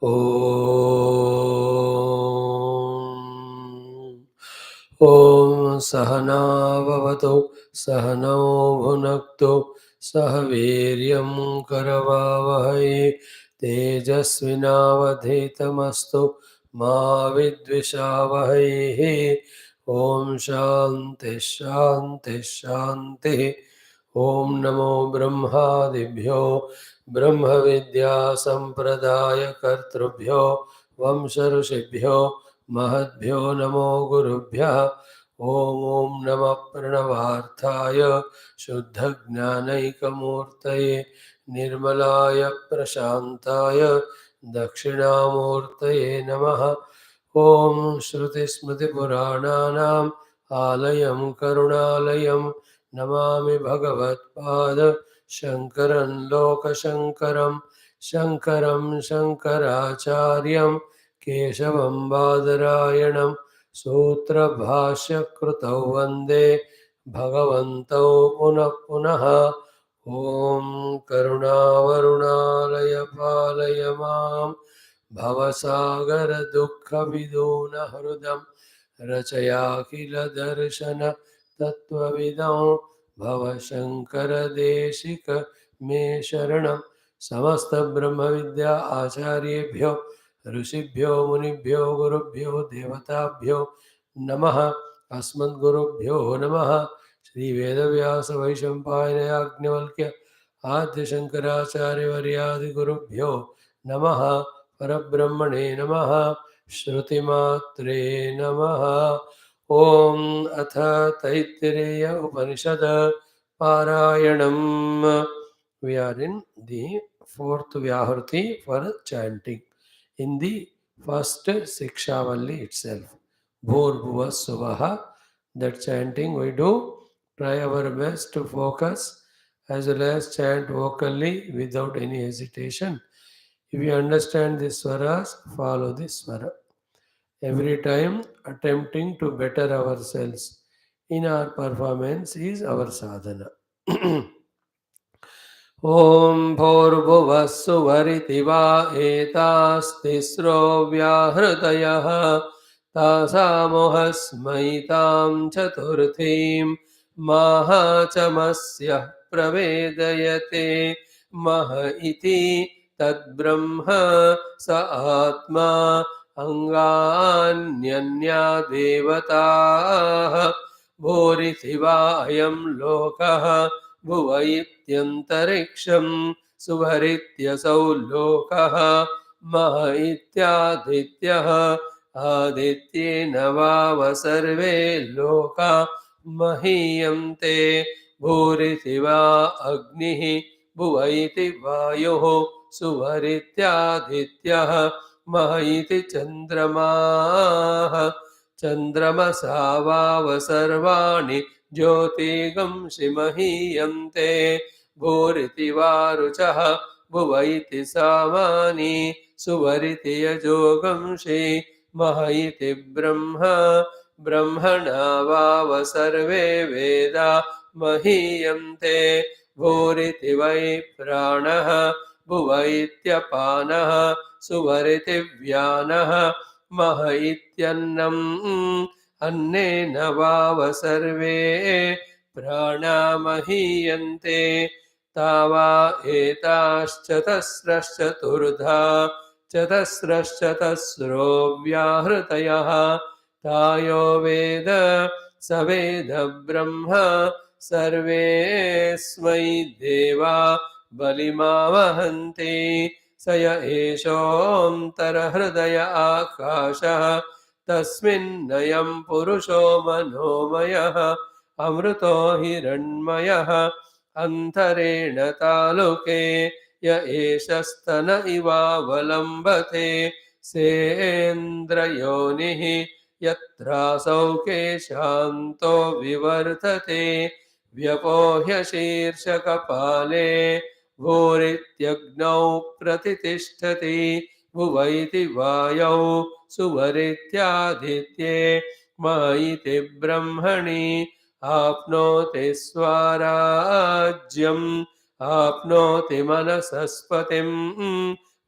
ॐ सहना भवतु सहनौ भुनक्तु सह वीर्यं करवावहै तेजस्विनावधीतमस्तु मा विद्विषावहै। ॐ शान्ति शान्ति शान्तिः। ॐ नमो ब्रह्मादिभ्यो ब्रह्म विद्या संप्रदाय कर्तृभ्यो वंश ऋषिभ्यो महद्भ्यो नमो गुरुभ्यः। ॐ नमः प्रणवार्थाय शुद्ध ज्ञानैकमूर्तये निर्मलाय प्रशान्ताय दक्षिणामूर्तये नमः। ॐ श्रुतिस्मृतिपुराणानाम् आलयं करुणालयं नमामि भगवत्पाद शङ्करं लोकशङ्करं शङ्करं शङ्कराचार्यं केशवं बादरायणं सूत्रभाष्यकृतौ वन्दे भगवन्तौ पुनः पुनः। ॐ करुणावरुणालय पालय मां भवसागरदुःखविदूनहृदं रचयाखिलदर्शन तत्त्वविदौ भवशङ्करदेशिक मे शरणं। समस्तब्रह्मविद्या आचार्येभ्यो ऋषिभ्यो मुनिभ्यो गुरुभ्यो देवताभ्यो नमः। अस्मद्गुरुभ्यो नमः। श्रीवेदव्यास वैशम्पायनयाज्ञवल्क्य आद्यशङ्कराचार्यवर्यादिगुरुभ्यो नमः। परब्रह्मणे नमः। श्रुतिमात्रे नमः। ॐ अथ तैत्तिरीय उपनिषद पारायणम्। We are in the fourth Vyahrti for chanting. In the first Siksha Valli itself, Bhur Bhuva Suvaha, that chanting we do, try our best to focus as well as chant vocally without any hesitation. If you understand the swaras, follow the swara. Every time attempting to better ourselves in our performance is our sadhana. ॐ भूर्भुवः सुवरिति वा एतास्तिस्रो व्याहृतयः तासामुहस्मै तां चतुर्थीं माहाचमस्यः प्रवेदयते मह इति तद्ब्रह्म स आत्मा अङ्गान्यन्या देवताः भूरिति वा अयं लोकः भुव इत्यन्तरिक्षं सुभरित्यसौ लोकः मह इत्यादित्यः आदित्येन वाव सर्वे लोका महीयन्ते भूरिति वा अग्निः भुव इति वायुः सुभरित्यादित्यः मह इति चन्द्रमाः चन्द्रमसा वाव सर्वाणि ज्योतिगंसि महीयन्ते भूरिति वा रुचः भुव इति सामानि सुवरिति यजोगंसि मह इति ब्रह्म ब्रह्मणा वाव सर्वे वेदा महीयन्ते भूरिति वै प्राणः भुव इत्यपानः सुवरिति व्यानः मह इत्यन्नम् अन्नेन वाव सर्वे प्राणा महीयन्ते तावा एताश्चतस्रश्चतुर्धा चतस्रश्चतस्रो व्याहृतयः तायो वेद स वेद ब्रह्म सर्वेऽस्मै देवा बलिमावहन्ति स य एषोऽन्तरहृदय आकाशः तस्मिन्नयं पुरुषो मनोमयः अमृतो हिरण्मयः अन्तरेण तालुके य एष स्तन इवावलम्बते सेन्द्रयोनिः यत्रासौ केशान्तो विवर्तते व्यपोह्य शीर्षकपाले भूरित्यग्नौ प्रतितिष्ठति भुव इति वायौ सुवरित्यादित्ये मह इति ब्रह्मणि आप्नोति स्वराज्यम् आप्नोति मनसस्पतिं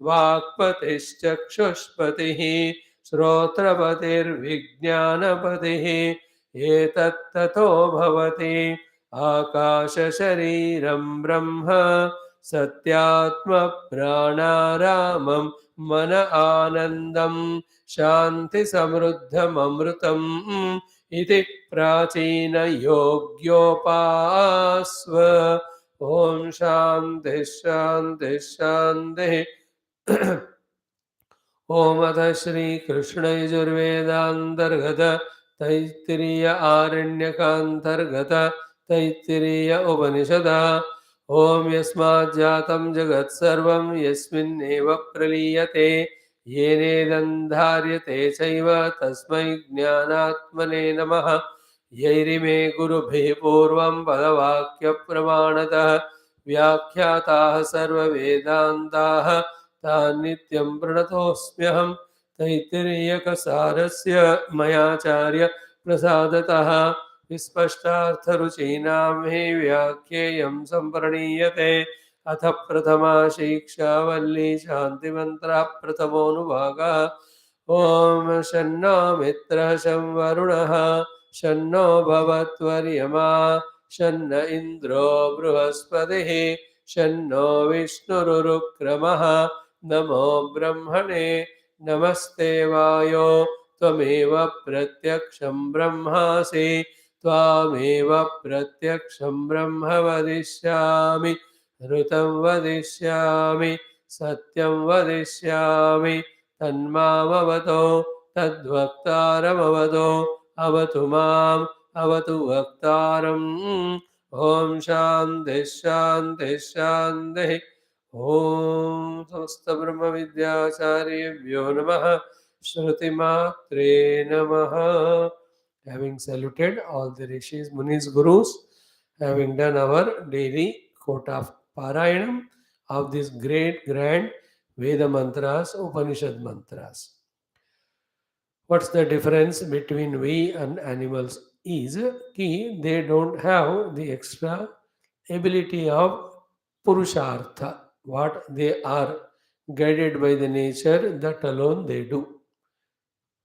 वाक्पतिश्चक्षुष्पतिः श्रोत्रपतिर्विज्ञानपतिः एतत्ततो भवति आकाशशरीरं ब्रह्म सत्यात्मप्राणारामं मन आनन्दं शान्तिसमृद्धममृतम् इति प्राचीनयोग्योपास्व ॐ शान्तिः शान्तिः शान्तिः ओम अथ श्री कृष्ण यजुर्वेदांतर्गत तैत्तिरीय आरण्यकांतर्गत तैत्तिरीय उपनिषद ओम यस्माज्जातं जगत्सर्वं यस्मिन्नेव प्रलीयते येनेदं धार्यते चैव तस्मै ज्ञानात्मने नमः यैरिमे गुरुभिः पूर्वं पदवाक्यप्रमाणतः व्याख्याताः सर्ववेदान्ताः तान् नित्यं प्रणतोऽस्म्यहं तैत्तिरीयकसारस्य मयाचार्य प्रसादतः विस्पष्टार्थरुचीनां हि व्याख्येयं सम्प्रणीयते अथ प्रथमा शिक्षा वल्ली शान्तिमन्त्रः प्रथमोऽनुभागः ॐ शन्नो मित्रः शं वरुणः शन्नो भवत्वर्यमा शन्न इन्द्रो बृहस्पतिः शन्नो विष्णुरुक्रमः नमो ब्रह्मणे नमस्ते वायो त्वमेव प्रत्यक्षं ब्रह्मासि त्वामेव प्रत्यक्षं ब्रह्म वदिष्यामि ऋतं वदिष्यामि सत्यं वदिष्यामि तन्मामवतो तद्वक्तारमवतो अवतु माम् अवतु वक्तारम् ॐ शान्तिः शान्तिः शान्तिः ॐ समस्तब्रह्मविद्याचार्येभ्यो नमः श्रुतिमात्रे नमः. Having saluted all the rishis, munis, gurus, having done our daily quota of Parayanam of these great grand Veda mantras, Upanishad mantras. What's the difference between we and animals is ki they don't have the extra ability of purushartha. What they are guided by the nature, that alone they do.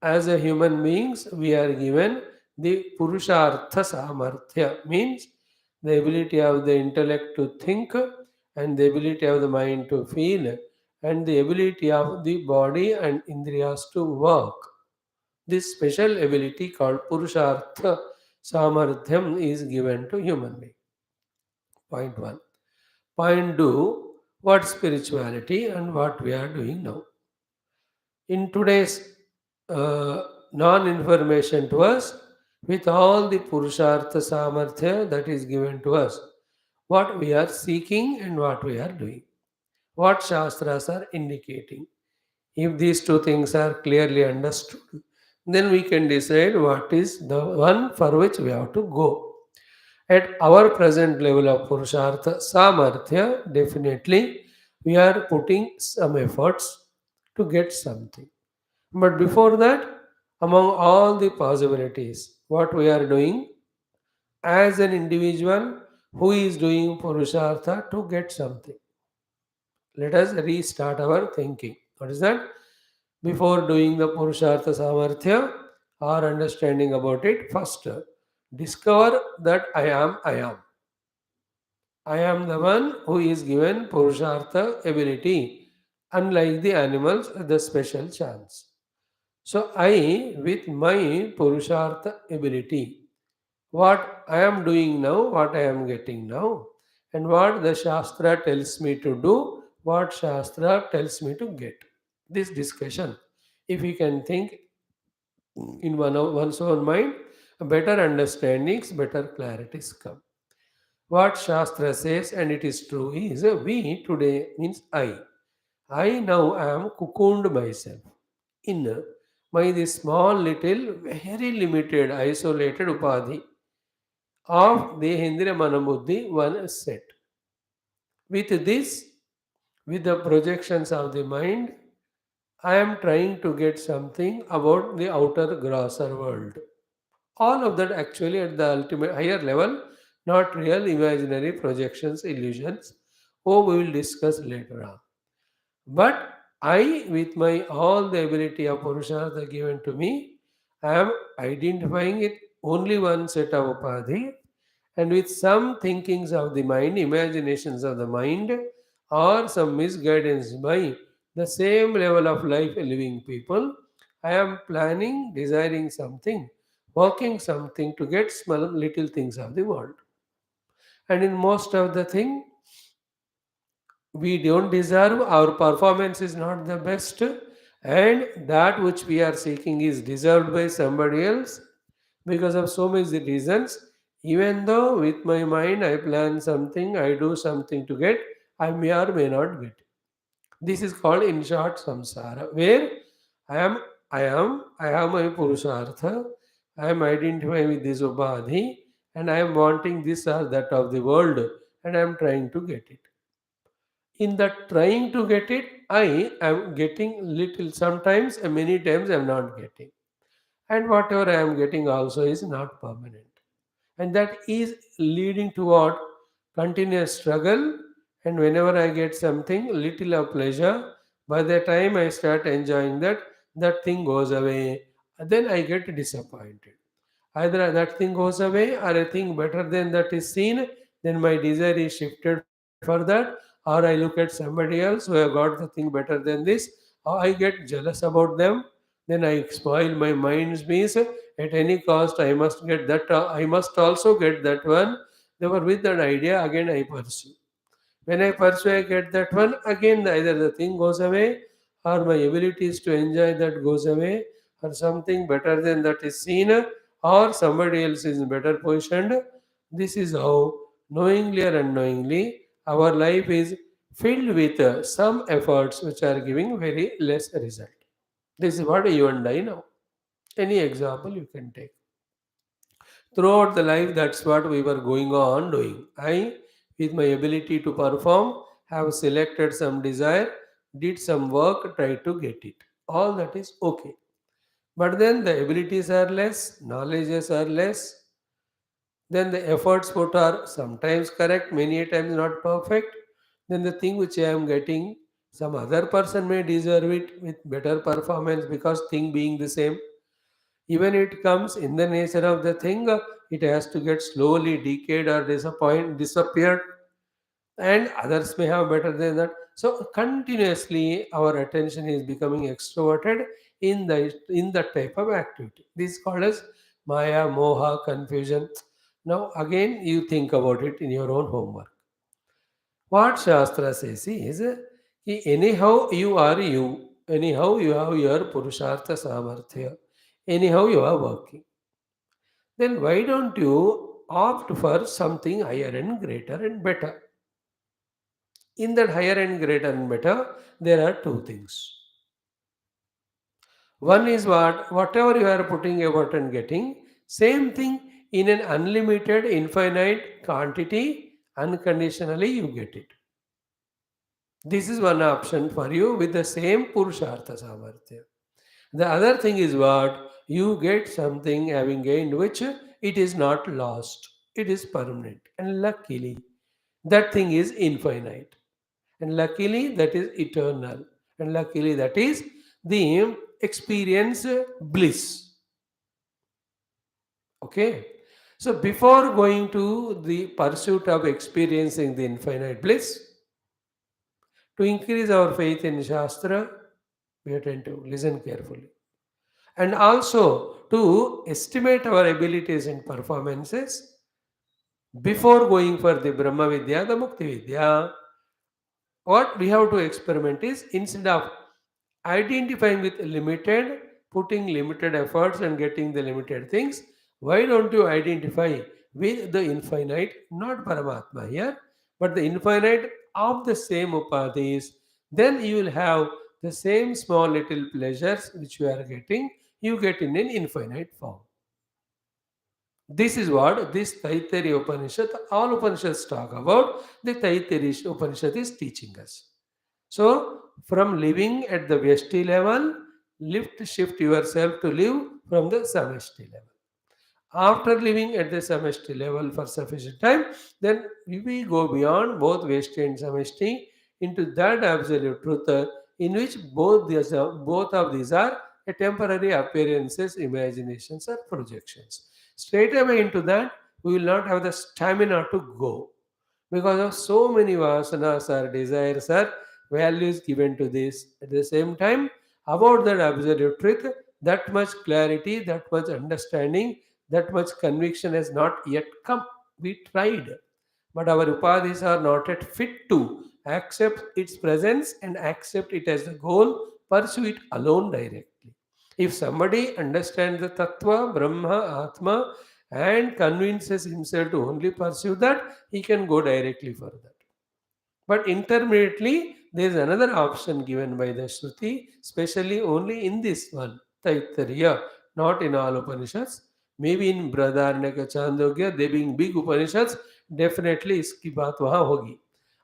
As a human beings, we are given the purushartha samarthya, means the ability of the intellect to think and the ability of the mind to feel and the ability of the body and indriyas to work. This special ability called Purushartha Samarthyam is given to human being. Point 1. Point 2. What spirituality and what we are doing now. In today's non-information to us, with all the Purushartha Samarthya that is given to us, what we are seeking and what we are doing, what Shastras are indicating. If these two things are clearly understood, then we can decide what is the one for which we have to go. At our present level of Purushartha Samarthya, definitely we are putting some efforts to get something. But before that, among all the possibilities, what we are doing as an individual who is doing Purushartha to get something. Let us restart our thinking. What is that? Before doing the Purushartha Samarthya or understanding about it, first discover that I am I am. I am the one who is given Purushartha ability, unlike the animals, the special chance. So I, with my Purushartha ability, what I am doing now, what I am getting now, and what the Shastra tells me to do, what Shastra tells me to get. This discussion, if we can think in one's own mind, better understandings, better clarities come. What Shastra says, and it is true, is we today means I. I now am cocooned myself in my this small little, very limited, isolated upadhi of Dehendra Manabuddhi one set. With this, with the projections of the mind, I am trying to get something about the outer grosser world. All of that actually at the ultimate higher level, not real imaginary projections, illusions. Oh, we will discuss later on. But I, with my all the ability of Purushartha given to me, I am identifying it only one set of upadhi, and with some thinkings of the mind, imaginations of the mind, or some misguidance by the same level of life living people, I am planning, desiring something, working something to get small little things of the world. And in most of the thing, we don't deserve, our performance is not the best, and that which we are seeking is deserved by somebody else because of so many reasons. Even though with my mind I plan something, I do something to get, I may or may not get. This is called in short samsara, where I am, I have my purushartha, I am identifying with this upadhi, and I am wanting this or that of the world, and I am trying to get it. In that trying to get it, I am getting little sometimes, and many times I am not getting, and whatever I am getting also is not permanent, and that is leading toward continuous struggle. And whenever I get something little of pleasure, by the time I start enjoying that, that thing goes away, then I get disappointed. Either that thing goes away or a thing better than that is seen, then my desire is shifted for that, or I look at somebody else who have got the thing better than this, or I get jealous about them, then I spoil my mind's means at any cost I must get that, I must also get that one. Therefore, with that idea, again I pursue. When I pursue, I get that one. Again, either the thing goes away, or my abilities to enjoy that goes away, or something better than that is seen, or somebody else is better positioned. This is how, knowingly or unknowingly, our life is filled with some efforts which are giving very less result. This is what you and I know. Any example you can take. Throughout the life, that's what we were going on doing. I, with my ability to perform, have selected some desire, did some work, tried to get it. All that is okay. But then the abilities are less, knowledges are less, then the efforts put are sometimes correct, many a times not perfect. Then the thing which I am getting, some other person may deserve it with better performance because thing being the same. Even it comes in the nature of the thing, it has to get slowly decayed or disappeared, and others may have better than that. So continuously our attention is becoming extroverted in that type of activity. This is called as maya, moha, confusion. Now again you think about it in your own homework. What Shastra says is, anyhow you are you, anyhow you have your Purushartha Samarthya, anyhow you are working. Then why don't you opt for something higher and greater and better? In that higher and greater and better, there are two things. One is what? Whatever you are putting effort and getting, same thing in an unlimited, infinite quantity, unconditionally you get it. This is one option for you with the same Purushartha Samarthya. The other thing is what? You get something having gained which it is not lost. It is permanent. And luckily, that thing is infinite. And luckily, that is eternal. And luckily, that is the experience bliss. Okay? So, before going to the pursuit of experiencing the infinite bliss, to increase our faith in Shastra, we attend to listen carefully. And also to estimate our abilities and performances before going for the Brahma Vidya, the Mukti Vidya, what we have to experiment is, instead of identifying with limited, putting limited efforts and getting the limited things, why don't you identify with the infinite, not Paramatma here, but the infinite of the same upadhis? Then you will have the same small little pleasures which you are getting, you get in an infinite form. This is what this Taittiriya Upanishad, all Upanishads talk about. The Taittiriya Upanishad is teaching us. So, from living at the Vyashti level, shift yourself to live from the Samashti level. After living at the Samashti level for sufficient time, then we go beyond both Vyashti and Samashti into that absolute truth in which both of these are a temporary appearances, imaginations, or projections. Straight away into that, we will not have the stamina to go because of so many vasanas or desires or values given to this. At the same time, about that absolute truth, that much clarity, that much understanding, that much conviction has not yet come. We tried, but our upadhis are not yet fit to accept its presence and accept it as the goal, pursue it alone directly. If somebody understands the tattva, Brahma, Atma, and convinces himself to only pursue that, he can go directly for that. But intermediately, there is another option given by the Shruti, especially only in this one, Taittiriya, not in all Upanishads. Maybe in Braharanyaka, Chandogya, they being big Upanishads, definitely iski baat wahan hogi.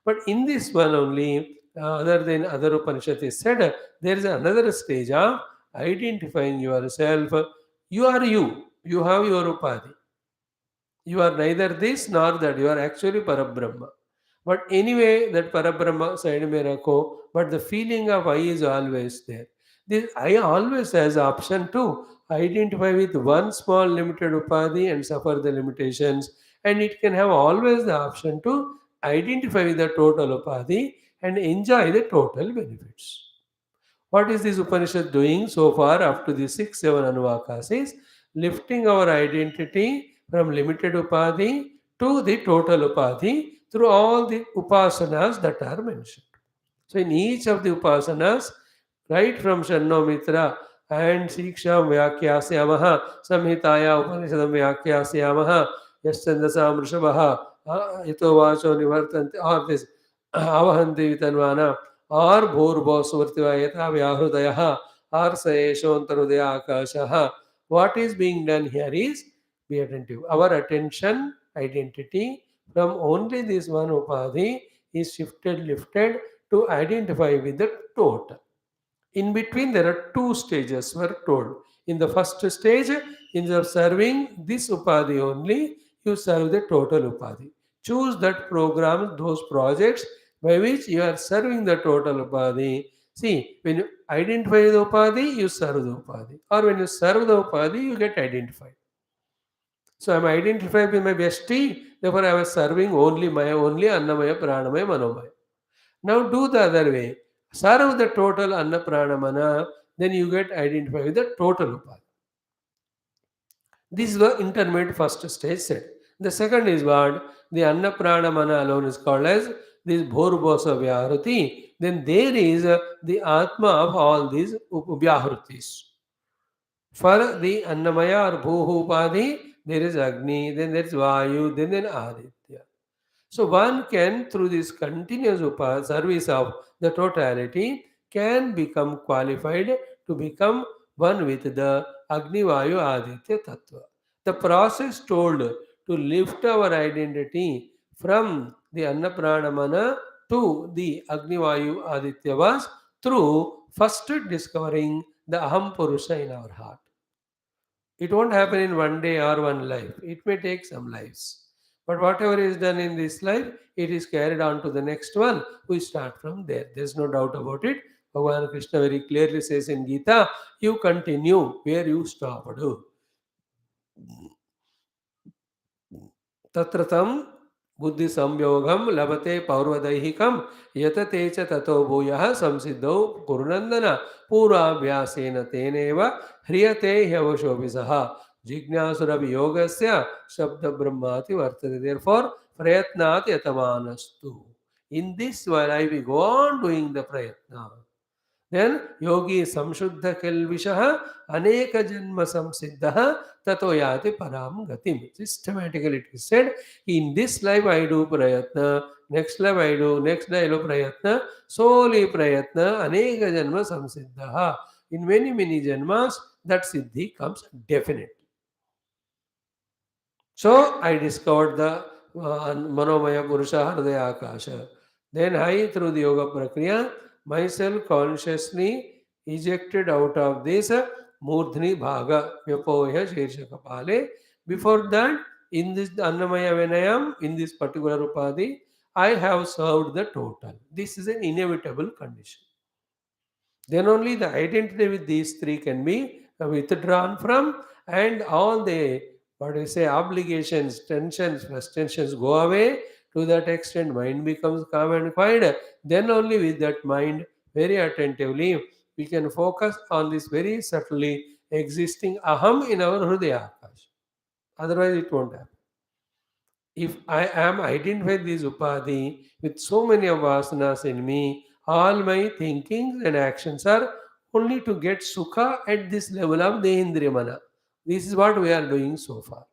But in this one only, other than other Upanishads is said, there is another stage of identifying yourself. You are you. You have your upadhi. You are neither this nor that. You are actually Parabrahma. But anyway, that Parabrahma side mein rakho, but the feeling of I is always there. This I always has option to identify with one small limited upadhi and suffer the limitations, and it can have always the option to identify with the total upadhi and enjoy the total benefits. What is this Upanishad doing so far up to the 6, 7 Anuvakas is lifting our identity from limited upadhi to the total upadhi through all the upasanas that are mentioned. So in each of the upasanas, right from Shanno Mitra and Siksha Vyakyasya Samhitaya Upanishadam Vyakyasya Yaschandasam Rishabha Ito Vacho Nivartanti, or this Avahanti Vitanvana, or Bhurbo Suvartivayata Vyahrudayaha, or Sayeshontarudaya Akashaha. What is being done here is be attentive. Our attention, identity from only this one upadhi is shifted, lifted to identify with the total. In between, there are two stages were told. In the first stage, instead of serving this upadhi only, you serve the total upadhi. Choose that program, those projects by which you are serving the total upadhi. See, when you identify the upadhi, you serve the upadhi. Or when you serve the upadhi, you get identified. So I'm identified with my bestie, therefore I was serving only my only Annamaya, Pranamaya, Manomaya. Now do the other way. Serve the total Anna Pranamana, then you get identified with the total Upadhi. This is the intermediate first stage set. The second is what? The Anna Pranamana alone is called as this Bhurbosa Vyahruti. Then there is the Atma of all these Vyahrutis. For the Annamaya or Bhuhu Upadhi, there is Agni, then there is Vayu, then Aditya. So one can, through this continuous service of the totality, can become qualified to become one with the Agni Vayu Aditya Tattva. The process told to lift our identity from the Annapranamana to the Agni Vayu Aditya was through first discovering the Aham Purusha in our heart. It won't happen in one day or one life. It may take some lives. But whatever is done in this life, it is carried on to the next one. We start from there. There's no doubt about it. Bhagavan Krishna very clearly says in Gita, you continue where you stopped. तत्र तं बुद्धि संयोगम लभते पौर्वदैहिकम यतते च ततो भूयः संसिद्धौ कुरुनंदन पूर्वाभ्यासेन तेनेव ह्रियते ह्यवशोभिसः जिज्ञासुरभियोगस्य शब्द ब्रह्माति वर्तते therefore प्रयत्नात् यतमानस्तु. In this way we go on doing the prayatna. Then yogi samshuddha kelvishah aneka janma samsiddha tato yati param gatim. Systematically it is said, in this life I do prayatna, next life I do, next day I do prayatna, solely prayatna, aneka janma samsiddha. In many, many janmas, that siddhi comes definite. So I discovered the Manomaya Purusha Hridaya Akasha. Then I, through the yoga prakriya, myself consciously ejected out of this Murdhni Bhaga Vyapoya Shirsha Kapale. Before that, in this Annamaya when I am, in this particular Upadhi, I have served the total. This is an inevitable condition. Then only the identity with these three can be withdrawn from, and all the, what I say, obligations, tensions, frustrations go away. To that extent, mind becomes calm and quiet. Then only with that mind, very attentively, we can focus on this very subtly existing aham in our hridaya akash. Otherwise, it won't happen. If I am identified this upadhi with so many of vasanas in me, all my thinkings and actions are only to get sukha at this level of Dehindriya mana. This is what we are doing so far.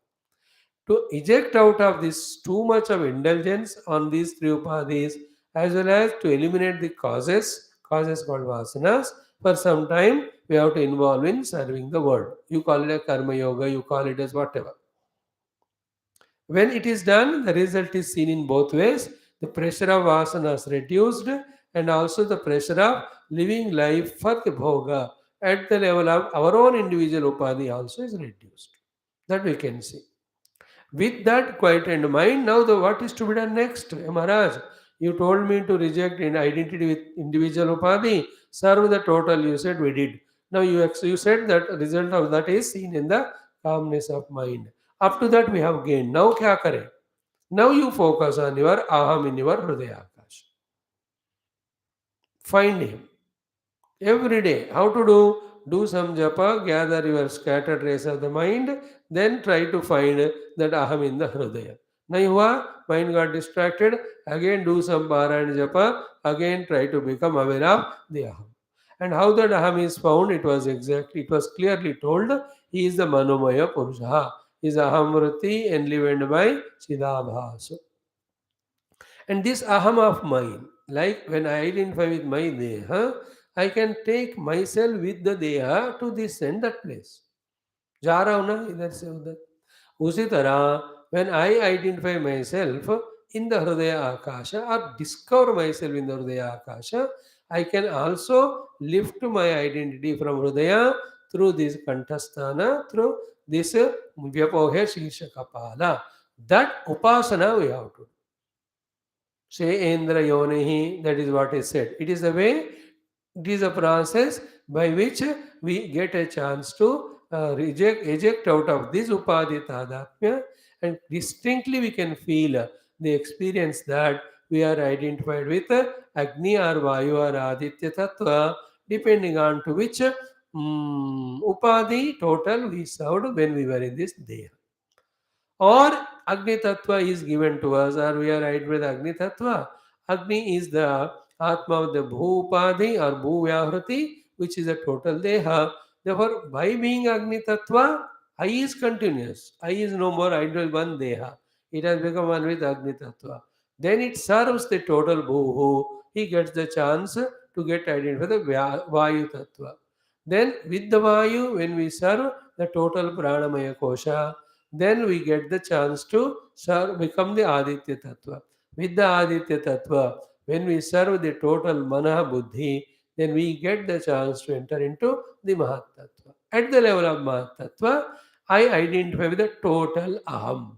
To eject out of this too much of indulgence on these three upadhis, as well as to eliminate the causes called vasanas, for some time we have to involve in serving the world. You call it a karma yoga, you call it as whatever. When it is done, the result is seen in both ways. The pressure of vasanas reduced, and also the pressure of living life for the bhoga at the level of our own individual upadhi also is reduced. That we can see. With that quietened mind, now the what is to be done next? Maharaj, you told me to reject in identity with individual upadhi, serve the total. You said we did. Now you said that result of that is seen in the calmness of mind. Up to that we have gained. Now kya kare? Now you focus on your aham in your hridaya akash. Find him. Every day. How to do? Do some japa, gather your scattered rays of the mind, then try to find that aham in the hridaya. Nahi hua, mind got distracted, again do some parayana japa, again try to become aware of the aham. And how that aham is found, it was clearly told, he is the manomaya purusha. He is aham vritti enlivened by Chidabhasa. And this aham of mine, like when I identify with my deha, I can take myself with the deha to this and that place. जा रहा हूं ना इधर से उधर. उसी तरह when I identify myself in the hridaya akasha or discover myself in the hridaya akasha, I can also lift my identity from hridaya through this kantasthana, through this vyapohe shirša kapala. That upasana we have to. Say Indra Yonehi, that is what is said. It is a way, it is a process by which we get a chance to eject out of this Upadhi Tadapya, and distinctly we can feel the experience that we are identified with Agni or Vayu or Aditya Tattva, depending on to which Upadhi total we served when we were in this Deha. Or Agni Tattva is given to us, or we are right with Agni Tattva. Agni is the Atma of the Bhupadhi or Bhuvyahruti, which is a total Deha. Therefore, by being Agni Tattva, I is continuous. I is no more idle one Deha. It has become one with Agni Tattva. Then it serves the total Bhuhu. He gets the chance to get identified with the Vayu Tattva. Then with the Vayu, when we serve the total Pranamaya Kosha, then we get the chance to serve, become the Aditya Tattva. With the Aditya Tattva, when we serve the total Mana Buddhi, then we get the chance to enter into the Mahat Tattva. At the level of Mahat Tattva, I identify with the total Aham.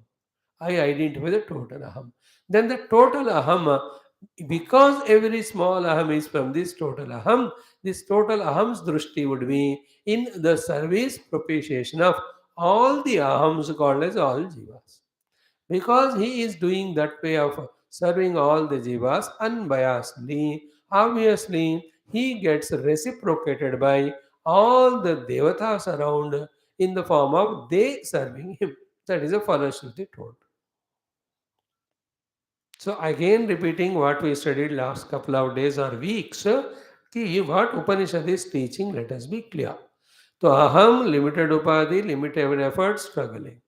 I identify the total Aham. Then the total Aham, because every small Aham is from this total Aham, this total Aham's Drushti would be in the service propitiation of all the ahams called as all jivas. Because he is doing that way of serving all the jivas unbiasedly, obviously he gets reciprocated by all the devatas around in the form of they serving him. That is a Falashruti told. So again repeating what we studied last couple of days or weeks, what Upanishad is teaching, let us be clear. So aham, limited upadhi, limited effort, struggling.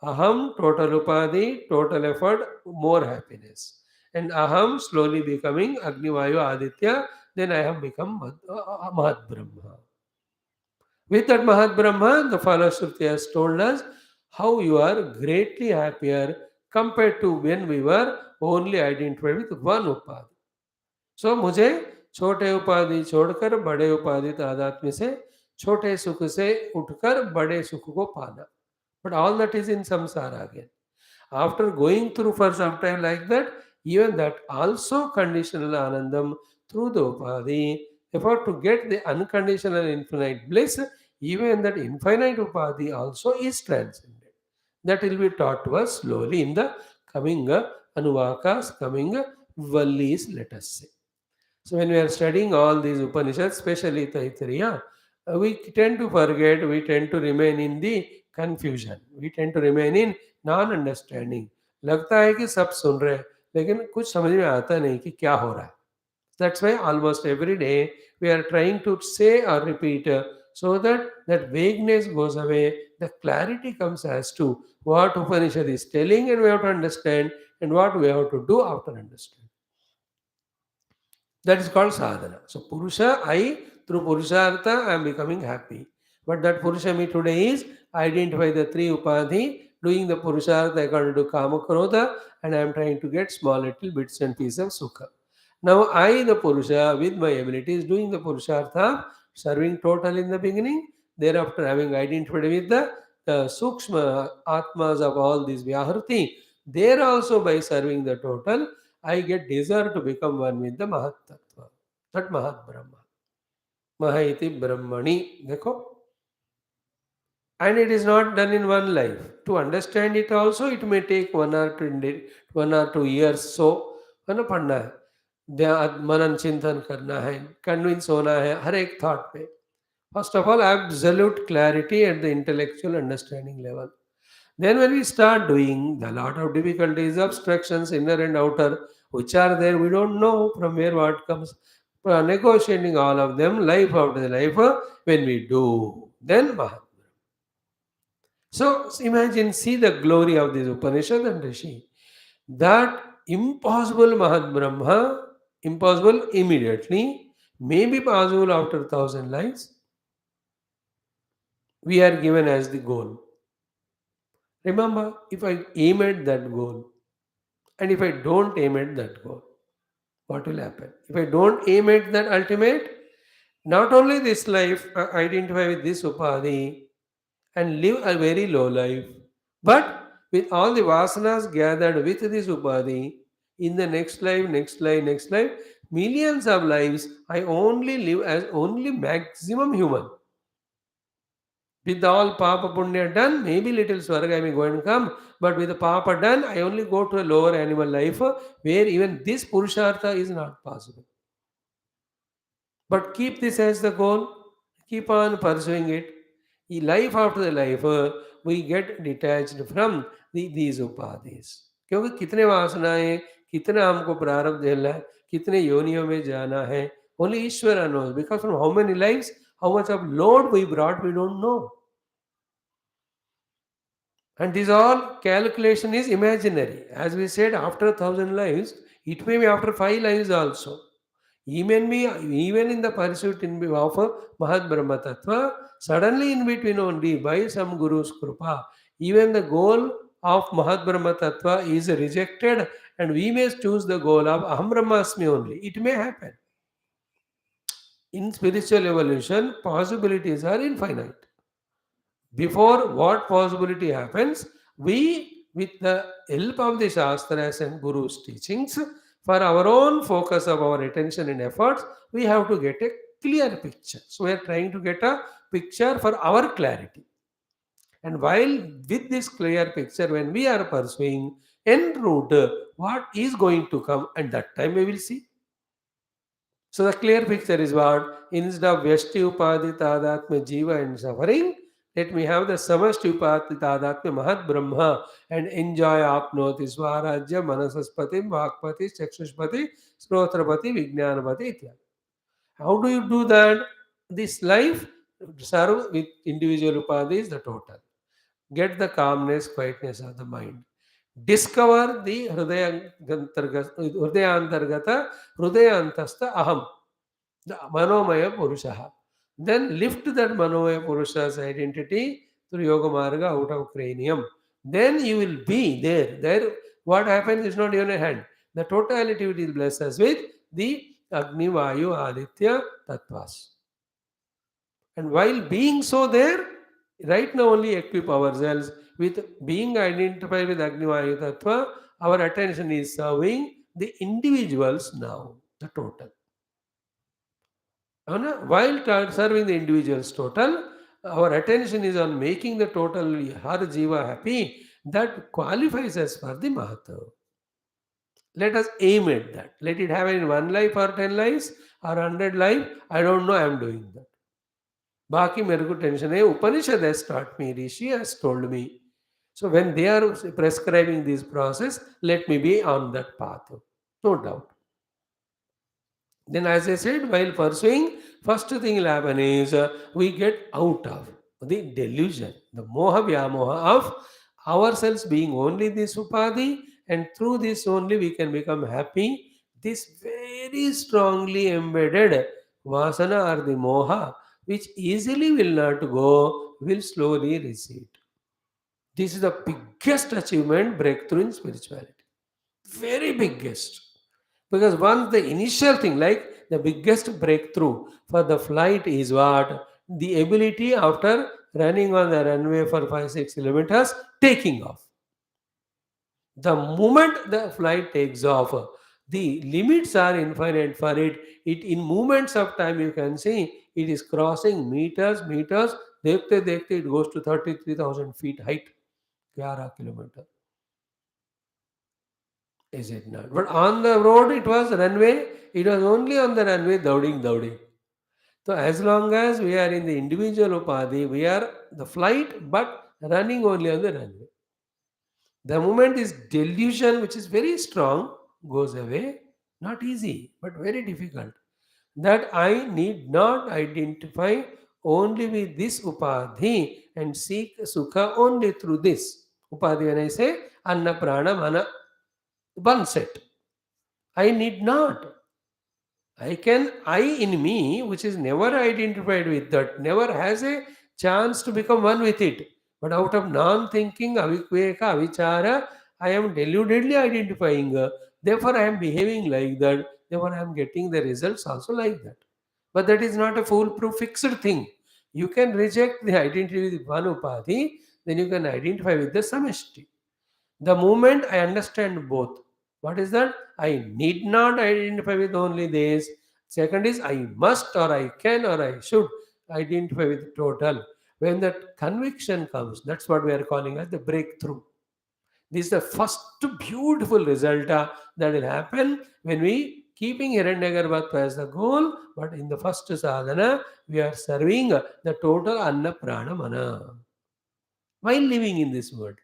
Aham, total upadhi, total effort, more happiness. And aham, slowly becoming Agni Vayu Aditya, then I have become Mahat Brahma. With that Mahat Brahma, the Falashruti has told us how you are greatly happier compared to when we were only identified with one upadhi. सो मुझे छोटे उपाधि छोड़कर बड़े उपाधि तादात्म्य से छोटे सुख से उठकर बड़े सुख को पाना. But all that is in samsara again. After going through for some time like that, even that also conditional anandam through the upadhi, effort to get the unconditional and infinite bliss, even that infinite upadhi also is transcended. That will be taught to us slowly in the coming anuvakas, coming vallis, let us say. So when we are studying all these Upanishads, especially Taittiriya, we tend to forget, we tend to remain in the confusion, we tend to remain in non-understanding. लगता है कि सब सुन रहे हैं लेकिन कुछ समझ में आता नहीं कि क्या हो रहा है. That's why almost every day we are trying to say or repeat so that that vagueness goes away, the clarity comes as to what Upanishad is telling and we have to understand and what we have to do after understanding. That is called sadhana. So Purusha, through Purushartha, I am becoming happy. But that Purusha me today is identify the three upadhi, doing the Purushartha according to Kama Krodha, and I am trying to get small little bits and pieces of Sukha. Now I, the Purusha, with my abilities, doing the Purushartha, serving total in the beginning, thereafter having identified with the Sukshma Atmas of all these Vyahruti, there also by serving the total, I get desire to become one with the Mahat Tattva, that Mahat Brahma. Mahaiti Brahmani. Dekho? And it is not done in one life. To understand it also, it may take 1 or 2 years. So, है ना पढ़ना है, मनन चिंतन करना है, convince होना है हर एक थॉट पे. First of all, absolute clarity at the intellectual understanding level. Then, when we start doing the lot of difficulties, obstructions, inner and outer, which are there, we don't know from where what comes. Negotiating all of them, life after the life, when we do, then Mahatma. So, imagine, see the glory of this Upanishad and Rishi. That impossible Mahat Brahma, impossible immediately, may be possible after 1,000 lives, we are given as the goal. Remember, if I aim at that goal, and if I don't aim at that goal, what will happen? If I don't aim at that ultimate, not only this life, identify with this upadhi and live a very low life, but with all the vasanas gathered with this upadhi, in the next life, next life, next life, millions of lives, I only live as only maximum human. With all Papa Punya done, maybe little Swarga may go and come, but with the Papa done, I only go to a lower animal life where even this Purushartha is not possible. But keep this as the goal, keep on pursuing it. Life after the life, we get detached from these upadhis. क्योंकि कितने वासनाएं, कितना हमको प्रारब्ध झेलना है, कितने योनियों में जाना है, only Ishvara knows. Because from how many lives, how much of load we brought, we don't know. And this all calculation is imaginary. As we said, after 1,000 lives, it may be after 5 lives also. Even in the pursuit of Mahat Brahma Tattva, suddenly in between only by some Guru's Krupa, even the goal of Mahat Brahma Tattva is rejected and we may choose the goal of Aham Brahmasmi only. It may happen. In spiritual evolution, possibilities are infinite. Before what possibility happens, we, with the help of the Shastras and Guru's teachings, for our own focus of our attention and efforts, we have to get a clear picture. So we are trying to get a picture for our clarity. And while with this clear picture, when we are pursuing en route, what is going to come, and that time we will see. So the clear picture is what? Instead of Vyashti Upadi Tadatma Jiva and suffering, let me have the Samashti Upadi Tadatma Mahat Brahma and enjoy Apnoti Swarajya Manasaspati Vakpati Chakshushpati Srotrapati Vijnanapati Ityadi. How do you do that? This life, serve with individual upadhis, the total. Get the calmness, quietness of the mind. Discover the Hridayantargata, Hridayantastha Aham, the Manomaya Purushaha. Then lift that Manomaya Purusha's identity through Yoga Marga out of cranium. Then you will be there. There, what happens is not even a hand. The totality will bless us with the Agni, Vayu, Aditya, Tattvas. And while being so there, right now only equip ourselves with being identified with Agni, Vayu, Tattva. Our attention is serving the individuals now, the total. While serving the individual's total, our attention is on making the total har jiva happy. That qualifies us for the Mahatma. Let us aim at that. Let it happen in one life or 10 lives or 100 life. I don't know. I am doing that. Baki mere ko tension hai. Upanishad has taught me. Rishi has told me. So when they are prescribing this process, let me be on that path. No doubt. Then, as I said, while pursuing, first thing will happen is we get out of the delusion, the moha vyamoha of ourselves being only this upadhi, and through this only we can become happy. This very strongly embedded vasana or the moha, which easily will not go, will slowly recede. This is the biggest achievement, breakthrough in spirituality. Very biggest. Because once the initial thing, like the biggest breakthrough for the flight is what? The ability after running on the runway for 5-6 kilometers, taking off. The moment the flight takes off, the limits are infinite for it. It in moments of time you can see it is crossing meters. Dekhte it goes to 33,000 feet height. 11 kilometer. Is it not? But on the road it was runway. It was only on the runway dowding. So as long as we are in the individual upadhi, we are the flight but running only on the runway. The moment this delusion, which is very strong, goes away, not easy, but very difficult. That I need not identify only with this upadhi and seek sukha only through this. Upadhi, when I say anna prana mana, one set. I need not. I in me, which is never identified with that, never has a chance to become one with it. But out of non thinking, avikveka, avichara, I am deludedly identifying. Therefore, I am behaving like that. Therefore, I am getting the results also like that. But that is not a foolproof fixed thing. You can reject the identity with one upadhi, then you can identify with the samishti. The moment I understand both, what is that? I need not identify with only this. Second is I must or I can or I should identify with total. When that conviction comes, that's what we are calling as the breakthrough. This is the first beautiful result that will happen when we keeping Hiranyagarbha as the goal, but in the first sadhana, we are serving the total Anna Prana Mana while living in this world.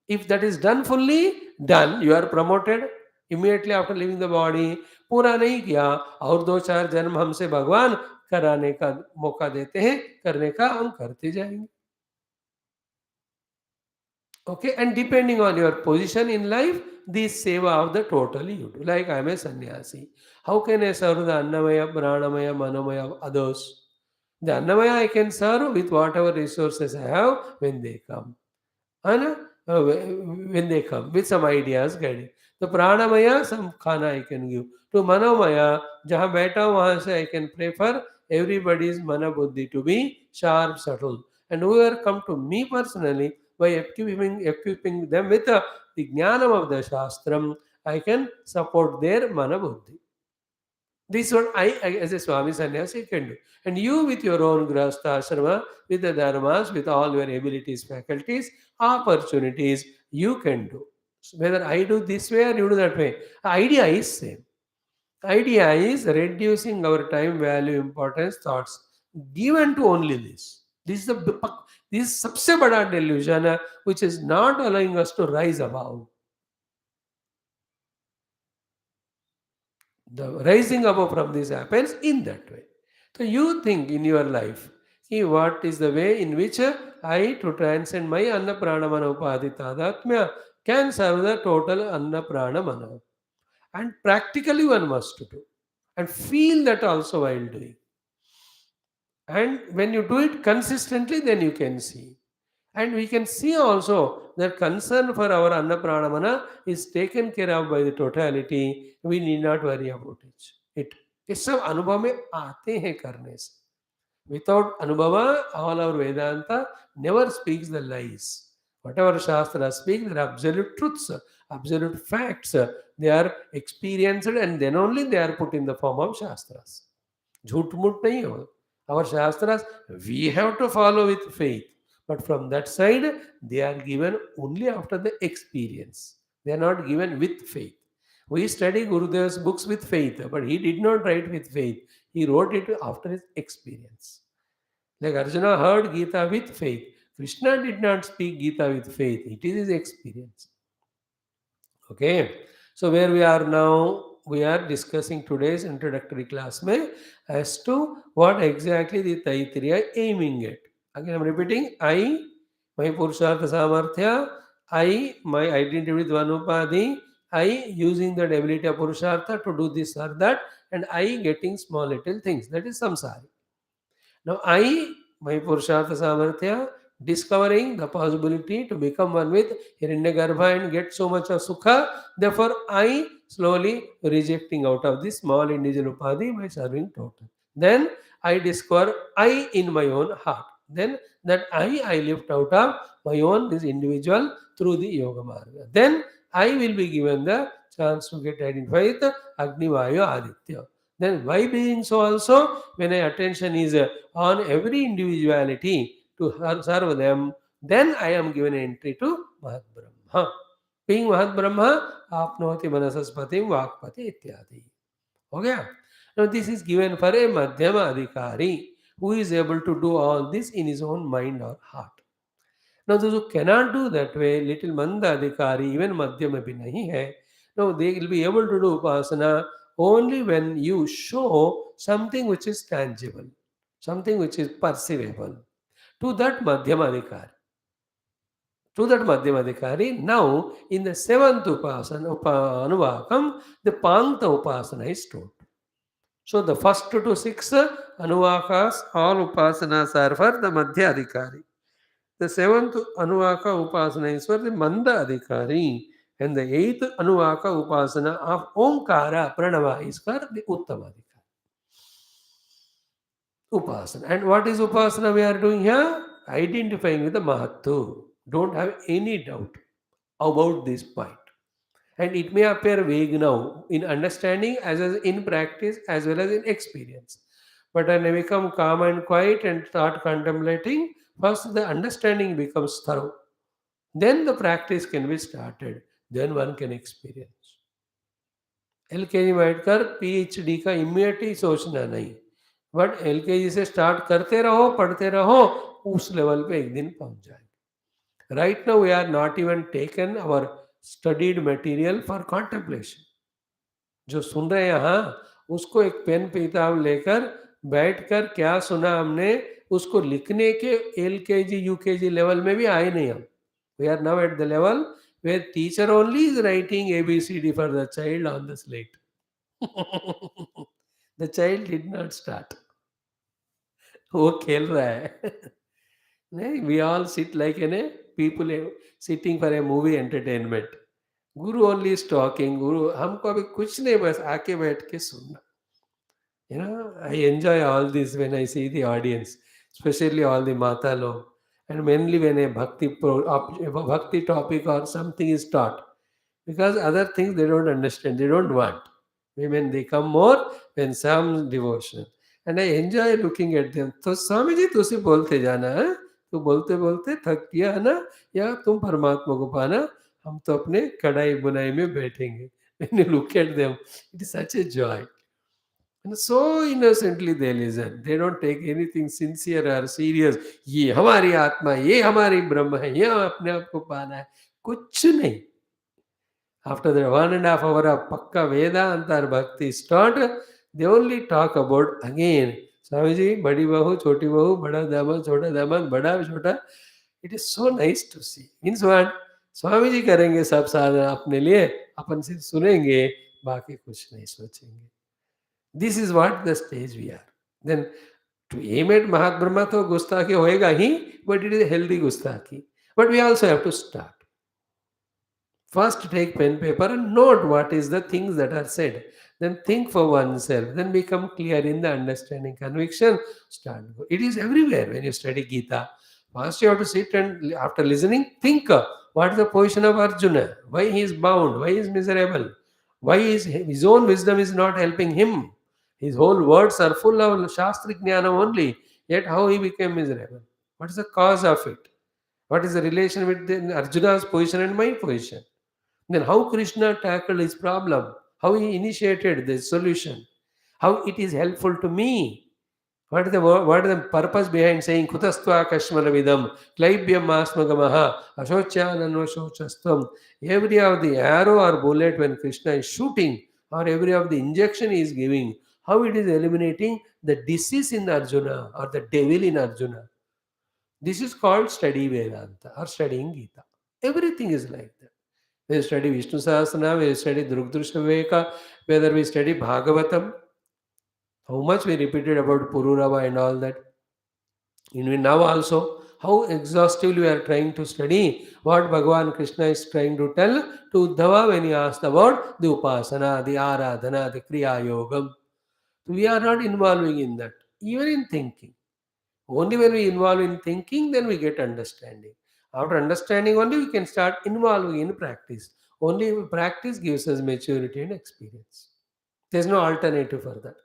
If that is done fully, done, you are promoted immediately after leaving the body. पूरा नहीं किया और 2-4 जन्म हमसे भगवान कराने का मौका देते हैं, करने का हम करते जाएंगे. Okay, and depending on your position in life, the seva of the total you do. Like I am a sannyasi. How can I serve the Annamaya, Pranamaya, Manomaya, others? The Annamaya I can serve with whatever resources I have when they come. And when they come with some ideas guiding. तो प्राणमया some खाना I can give. To Manomaya जहाँ बैठा हूँ वहाँ से I can prefer everybody's mana buddhi to be sharp, subtle. And whoever come to me personally, by equipping them with the jnanam of the shastram, I can support their mana buddhi. This is what as a Swami Sannyasi, can do. And you, with your own grahastha ashrama, with the dharmas, with all your abilities, faculties, opportunities, you can do. So whether I do this way or you do that way, idea is same. Idea is reducing our time, value, importance, thoughts, given to only this. This is सबसे बड़ा delusion which is not allowing us to rise above. The rising above from this happens in that way. So you think in your life, see what is the way in which I to transcend my anna prana mana upadhi tadatmya can serve the total anna prana mana. And practically one must do. And feel that also while doing. And when you do it consistently, then you can see. And we can see also that concern for our Anna Pranamana is taken care of by the totality. We need not worry about it. ये सब अनुभव में आते हैं करने से. Without Anubhava, all our Vedanta never speaks the lies. Whatever Shastra speaks, they are absolute truths, absolute facts. They are experienced and then only they are put in the form of Shastras. झूठ मूठ नहीं हो. Our Shastras, we have to follow with faith. But from that side, they are given only after the experience. They are not given with faith. We study Gurudev's books with faith, but he did not write with faith. He wrote it after his experience. Like Arjuna heard Gita with faith. Krishna did not speak Gita with faith. It is his experience. Okay, so where we are now, we are discussing today's introductory class mein as to what exactly the Taittiriya aiming at. Again, I'm repeating: I, my Purushartha Samarthya; I, my identity with one Upadhi; I, using that ability of Purushartha to do this or that; and I, getting small little things. That is samsara. Now, I, my Purushartha Samarthya, discovering the possibility to become one with Hiranyagarbha and get so much of Sukha. Therefore, I slowly rejecting out of this small individual Upadhi by serving total. Then I discover I in my own heart. Then that I lift out of my own this individual through the Yoga Marga. Then I will be given the chance to get identified with Agni, Vayu, Aditya. Then why being so also, when my attention is on every individuality to serve them, then I am given entry to Mahat Brahma. Being Mahat Brahma, Apnoti Manasaspati Vakpati Ityadi. Okay? Now this is given for a Madhyama Adhikari who is able to do all this in his own mind or heart. Now those who cannot do that way, little Manda Adhikari, even Madhyama bhi nahi hai, now they will be able to do Upasana only when you show something which is tangible, something which is perceivable. To that Madhyamadikari. To that Madhyamadikari, now in the seventh Anuvakam, the PAANKTHA Upasana is taught. So the first to six Anuvakas, all Upasanas are for the Madhyadikari. The seventh Anuvaka Upasana is for the Manda Adhikari. And the eighth Anuvaka Upasana of Omkara Pranava is for the Uttamadikari. Upasana. And what is Upasana we are doing here? Identifying with the Mahattu. Don't have any doubt about this point. And it may appear vague now in understanding as well as in practice as well as in experience. But when I become calm and quiet and start contemplating, first the understanding becomes thorough. Then the practice can be started. Then one can experience. LKG बैठकर PhD का immediate ही सोचना नहीं, but LKG से start करते रहो, पढ़ते रहो, उस लेवल पे एक दिन पहुंच जाएंगे. Right now we are not even taken our studied material for contemplation. जो सुन रहे हैं यहाँ, उसको एक पेन किताब लेकर बैठकर क्या सुना हमने उसको लिखने के LKG UKG लेवल में भी आए नहीं हम. We are now at the level where teacher only is writing ABCD for the child on the slate. The child did not start. वो खेल रहा है. नहीं, we all sit like people sitting for a movie entertainment. Guru only is talking. Guru हमको अभी कुछ नहीं, बस आके बैठ के सुनना. I enjoy all this when I see the audience, especially all the Mata log. And mainly when a bhakti topic or something is taught, because other things they don't understand, they don't want. When they come more when some devotion, and I enjoy looking at them. तो स्वामी जी तुसी बोलते जाना है, तो बोलते बोलते थक गया है ना, या तुम परमात्मा को पाना, हम तो अपने कढ़ाई बुनाई में बैठेंगे. When you look at them, it is such a joy. And so innocently they listen. They don't take anything sincere or serious. ये हमारी आत्मा, ये हमारी ब्रह्म है, ये अपने आप को पाना है, कुछ नहीं. After the 1.5 hour of Pakka Vedanta or Bhakti is taught, they only talk about again. Swamiji, Badi Bahu, Choti Bahu, Bada Damag, Chota Damag, Bada Chota. It is so nice to see. Means what? Swami ji करेंगे सब साधना अपने लिए, अपन सिर्फ सुनेंगे, बाकी कुछ नहीं सोचेंगे. This is what the stage we are. Then to aim at Mahat Brahma to gustaki hoega hi, but it is a healthy gustaki. But we also have to start. First take pen paper and note what is the things that are said. Then think for oneself. Then become clear in the understanding, conviction. Start. It is everywhere when you study Gita. First you have to sit and after listening, think what is the position of Arjuna? Why he is bound? Why he is miserable? Why his own wisdom is not helping him? His whole words are full of Shastri Jnana only. Yet how he became miserable? What is the cause of it? What is the relation with Arjuna's position and my position? Then how Krishna tackled his problem? How he initiated the solution? How it is helpful to me? What is the purpose behind saying Kutastva Kashmalavidam, Klaibhyam Asmagamaha, Ashochananvashochastvam? Every of the arrow or bullet when Krishna is shooting, or every of the injection he is giving, how it is eliminating the disease in Arjuna or the devil in Arjuna. This is called study Vedanta or studying Gita. Everything is like that. We study Vishnu Sahasrana, we study Drugdrisha Viveka, whether we study Bhagavatam, how much we repeated about Pururava and all that. Even now also, how exhaustively we are trying to study what Bhagavan Krishna is trying to tell to Uddhava when he asked about the Upasana, the Aradhana, the Kriya Yogam. We are not involving in that, even in thinking. Only when we involve in thinking, then we get understanding. After understanding only, we can start involving in practice. Only practice gives us maturity and experience. There is no alternative for that.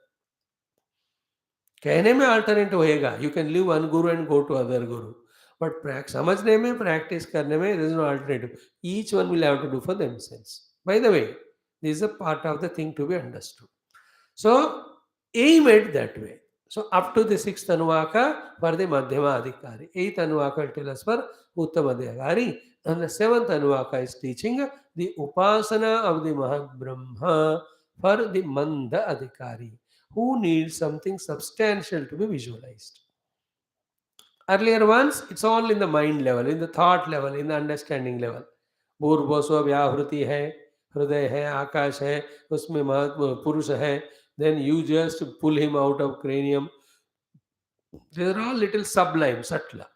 कहने में alternative होएगा. You can leave one guru and go to other guru. But समझने में, practice करने में, there is no alternative. Each one will have to do for themselves. By the way, this is a part of the thing to be understood. So, aim it that way. So, up to the sixth Anuvaka for the Madhyama Adhikari. Eighth Anuvaka will tell us for Uttama Adhikari. And the seventh Anuvaka is teaching the Upasana of the Mahad Brahma for the Manda Adhikari, who needs something substantial to be visualized. Earlier ones, it's all in the mind level, in the thought level, in the understanding level. भूर्भुवस्व व्याहृति है, हृदय है, आकाश है, उसमें महत्व पुरुष है. Then you just pull him out of cranium. They are all little sublime, subtler.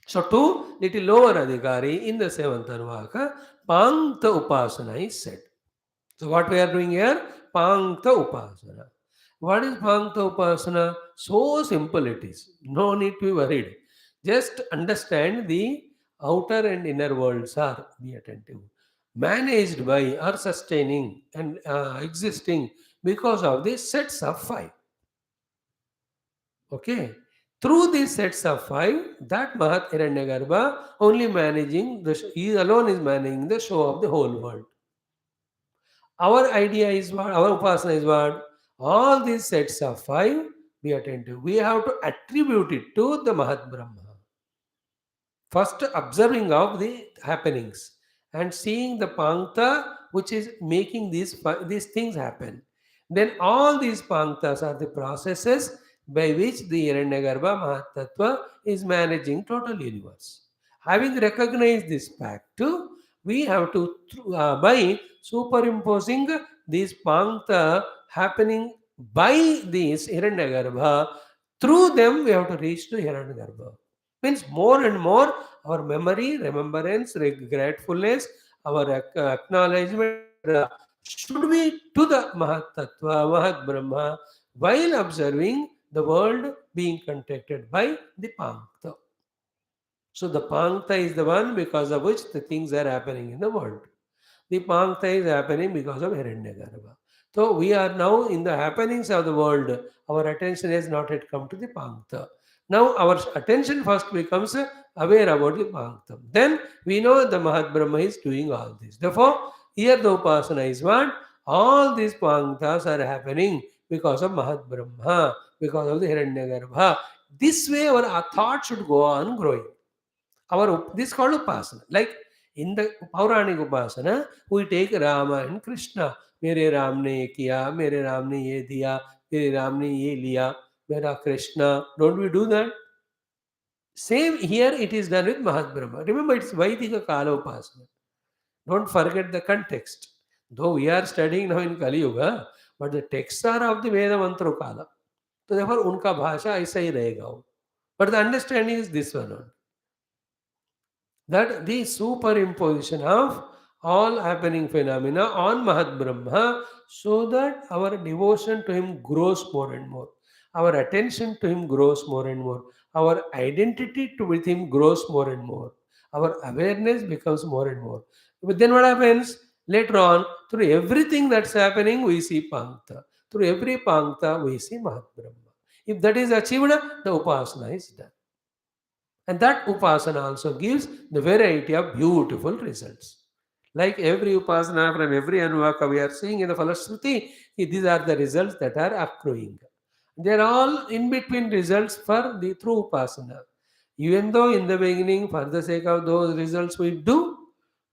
So to little lower adhikari in the seventh Anuvaka, Pankta Upasana is said. So what we are doing here? Pankta Upasana. What is Pankta Upasana? So simple it is. No need to be worried. Just understand the outer and inner worlds are, be attentive, managed by or sustaining and existing because of the sets of five. Okay. Through these sets of five, that Mahat Hiranyagarbha only managing, he alone is managing the show of the whole world. Our idea is what? Our upasana is what? All these sets of five, be attentive. We have to attribute it to the Mahat Brahma. First, observing of the happenings and seeing the Pankta which is making these things happen. Then all these Panktas are the processes by which the Hiranyagarbha Mahatattva is managing total universe. Having recognized this fact, we have to, by superimposing these Pankta happening by these Hiranyagarbha, through them we have to reach to Hiranyagarbha. Means more and more our memory, remembrance, gratefulness, our acknowledgement, etc. should be to the Mahat Tattva, Mahat Brahma, while observing the world being contacted by the Pankta. So the Pankta is the one because of which the things are happening in the world. The Pankta is happening because of Hiranyagarbha. So we are now in the happenings of the world. Our attention has not yet come to the Pankta. Now our attention first becomes aware about the Pankta. Then we know the Mahat Brahma is doing all this. Therefore, here the Upasana is what? All these Panktas are happening because of Mahat Brahma, because of the Hiranyagarbha. This way our thought should go on growing. This is called Upasana. Like in the Pauranic Upasana, we take Rama and Krishna. मेरे राम ने ये किया, मेरे राम ने ये दिया, मेरे राम ने ये लिया, मेरा Krishna. Don't we do that? Same here it is done with Mahat Brahma. Remember, it's Vaidika Kala Upasana. Don't forget the context. Though we are studying now in Kali Yuga, but the texts are of the Veda Mantra Kala. So therefore, unka bhasha aisa hi rahega. But the understanding is this one. That the superimposition of all happening phenomena on Mahat Brahma, so that our devotion to him grows more and more. Our attention to him grows more and more. Our identity with him grows more and more. Our awareness becomes more and more. But then what happens? Later on, through everything that's happening, we see Pankta. Through every Pankta, we see Mahat Brahma. If that is achieved, the Upasana is done. And that Upasana also gives the variety of beautiful results. Like every Upasana from every Anuvaka we are seeing in the Falashruti, these are the results that are accruing. They are all in between results for the true Upasana. Even though in the beginning, for the sake of those results, we do,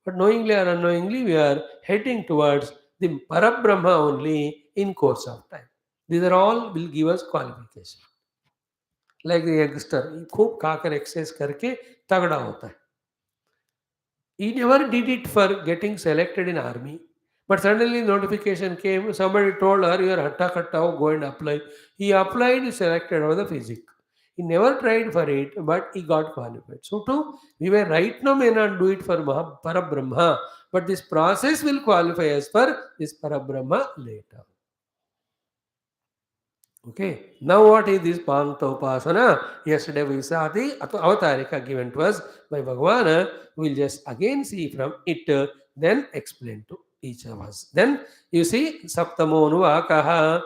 but knowingly or unknowingly, we are heading towards the Parabrahma only in course of time. These are all will give us qualification. Like youngster खूब खाकर exercise करके तगड़ा होता है. He never did it for getting selected in army. But suddenly notification came, somebody told her, you are hatta katta, go and apply. He applied, selected over the physics. He never tried for it, but he got qualified. So too, we were right now may not do it for Parabrahma, but this process will qualify us for this Parabrahma later. Okay, now what is this Pankta Upasana? Yesterday we saw the Avatarika given to us by Bhagavan. We'll just again see from it, then explain to each of us. Then you see, Saptamo Nuvakaha.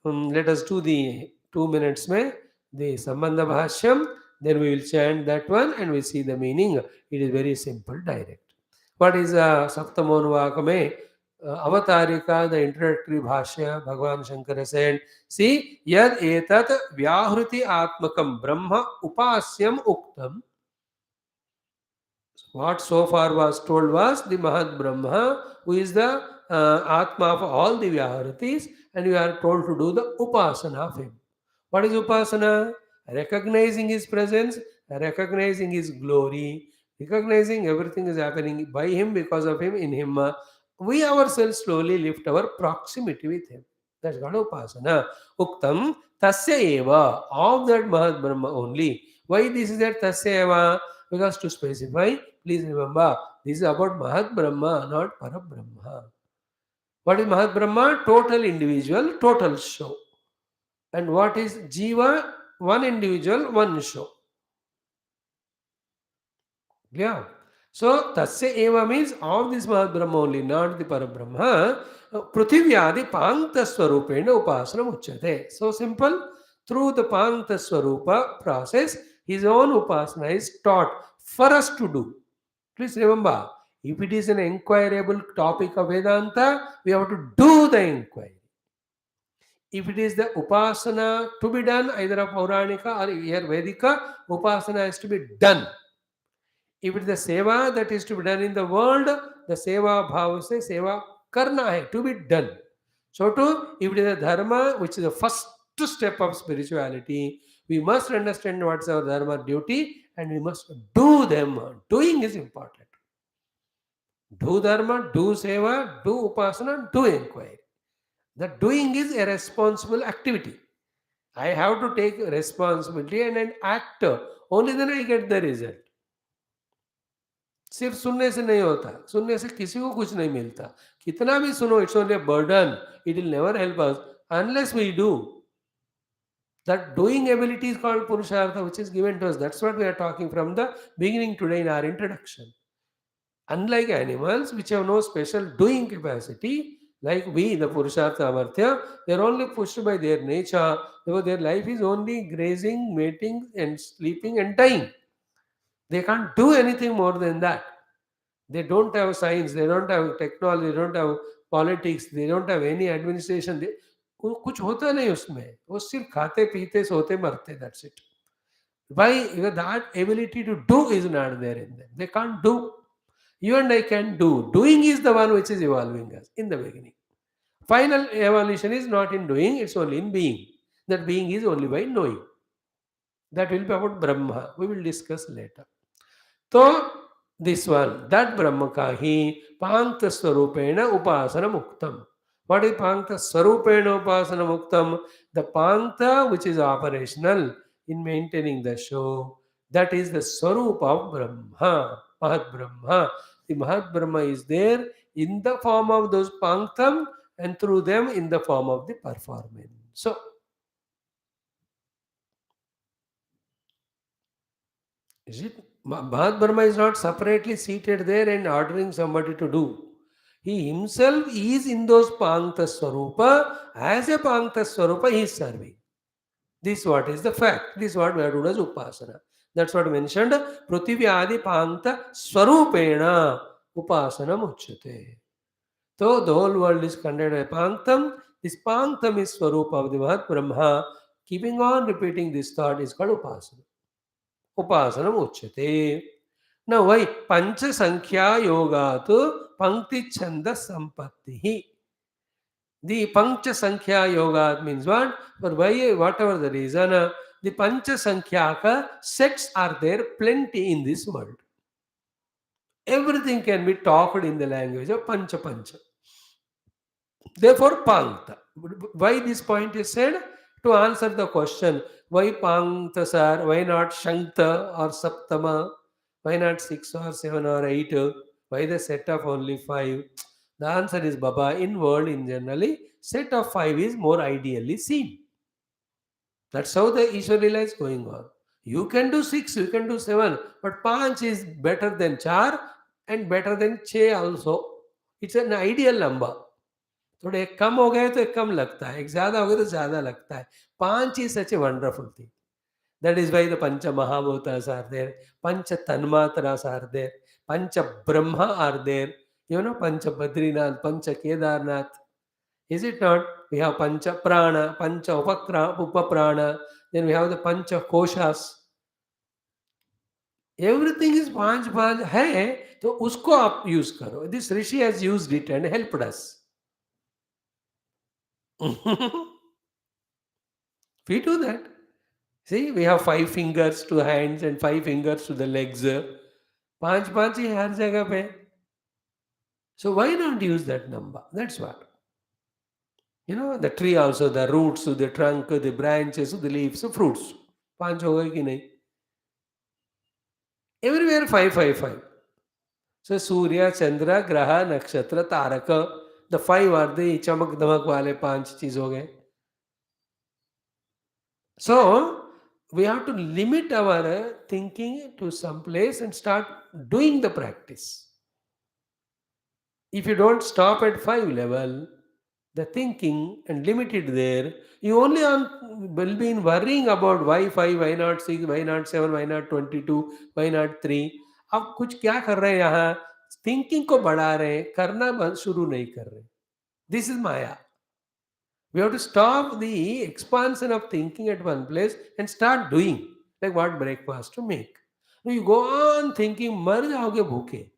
Let us do the 2 minutes mein, the Sambandha Bhashyam. Then we will chant that one and we see the meaning. It is very simple, direct. What is Saptamo Nuvakame? Avatarika, the introductory Bhashya, Bhagavan Shankara said, see, yad etat vyahruti atmakam brahma upasyam uktam. What so far was told was the Mahat Brahma, who is the Atma of all the Vyahritis, and we are told to do the Upasana of him. What is Upasana? Recognizing his presence, recognizing his glory, recognizing everything is happening by him, because of him, in him. We ourselves slowly lift our proximity with him. That's called Upasana. Uktam tasya eva, of that Mahat Brahma only. Why this is that tasya eva? Because to specify, please remember, this is about Mahat Brahma, not Parabrahma. What is Mahat Brahma? Total individual, total show. And what is Jiva? One individual, one show. Yeah. So, Tasya Eva means of this Mahat Brahma only, not the Parabrahma. Pruthivyadi Pankta Swarupena Upasana Uchyate. So simple. Through the Pankta Swarupa process, his own Upasana is taught for us to do. Please remember, if it is an inquirable topic of Vedanta, we have to do the inquiry. If it is the Upasana to be done, either of Pauranika or here Vedika, Upasana has to be done. If it is the seva that is to be done in the world, the seva bhava se seva karna hai, to be done. So too, if it is a dharma, which is the first step of spirituality, we must understand what's our dharma duty and we must do them. Doing is important. Do dharma, do seva, do upasana, do inquiry. The doing is a responsible activity. I have to take responsibility and an act. Only then I get the result. सिर्फ सुनने से नहीं होता, सुनने से किसी को कुछ नहीं मिलता. कितना भी सुनो, it's only a burden. It will never help us unless we do. That doing ability is called Purushartha, which is given to us. That's what we are talking from the beginning today in our introduction. Unlike animals which have no special doing capacity, like we, the Purushartha Amartya, they are only pushed by their nature. Therefore, their life is only grazing, mating, and sleeping and dying. They can't do anything more than that. They don't have science, they don't have technology, they don't have politics, they don't have any administration. कुछ होता नहीं उसमें, वो सिर्फ खाते पीते सोते मरते. That's it. Why? Because that ability to do is not there in them. They can't do. You and I can do. Doing is the one which is evolving us in the beginning. Final evolution is not in doing, it's only in being. That being is only by knowing. That will be about Brahma. We will discuss later. So, this one, that Brahma ka hi Pankta Swarupena Upasana Muktam. What is Pankta Swarupena Upasana Muktam? The Pankta which is operational in maintaining the show, that is the Swarupa of Brahma, Mahat Brahma. The Mahat Brahma is there in the form of those Panktam and through them in the form of the performance. So, is it? Mahat Brahma is not separately seated there and ordering somebody to do. He himself is in those Pankta Swarupa. As a Pankta Swarupa, he is serving. This what is the fact. This is what we are doing as Upasana. That's what mentioned. Prithivya Pankta Swarupena Upasanam Uchyate. So the whole world is considered by Panktam. This Panktam is Swarupa of the Mahat Brahma. Keeping on repeating this thought is called Upasana. Upasanam Uchyate. Now why? Pancha Sankhya Yoga to Pankti Chanda Sampatti. The Pancha Sankhya Yoga means what? For why, whatever the reason, the Pancha Sankhya sets are there plenty in this world. Everything can be talked in the language of Pancha Pancha. Therefore, Pankta. Why this point is said? To answer the question, why Pankta, sir? Why not Shankta or Saptama? Why not 6 or 7 or 8? Why the set of only 5? The answer is Baba. In world, in generally, set of 5 is more ideally seen. That's how the Ishwar Leela is going on. You can do 6, you can do 7, but Panch is better than Char and better than Che also. It's an ideal number. थोड़े एक कम हो गए तो एक कम लगता है, एक ज्यादा हो गए तो ज्यादा लगता है. Panch is such a wonderful thing. That is why the Pancha Mahabhutas are there, Pancha Tanmatras are there, Pancha Brahma are there. You know, Pancha Badrinath, Pancha Kedarnath. Is it not? We have Pancha Prana, Pancha Upaprana, then we have the Pancha Koshas. Everything is Panch Panch hai, तो उसको आप use करो. This Rishi has used it and helped us. We do that. See, we have 5 fingers to hands and 5 fingers to the legs. पांच पांच ही हर जगह पे. So why not use that number? That's what. You know, the tree also, the roots, the trunk, the branches, the leaves, the fruits. पांच हो गए कि नहीं? Everywhere 5, 5, 5. So Surya, Chandra, Graha, Nakshatra, Taraka. The 5 are the chamak damak wale 5 चीज हो गए. So we have to limit our thinking to some place and start doing the practice. If you don't stop at 5 level, the thinking and limit it there, you only will be in worrying about why 5, why not 6, why not 7, why not 22, why not 3. अब कुछ क्या कर रहे हैं यहाँ? Thinking को बढ़ा रहे हैं, करना बंद शुरू नहीं कर रहे. This is Maya. We have to stop the expansion of thinking at one place and start doing. Like what breakfast to make. You go on thinking, मर जाओगे भूखे.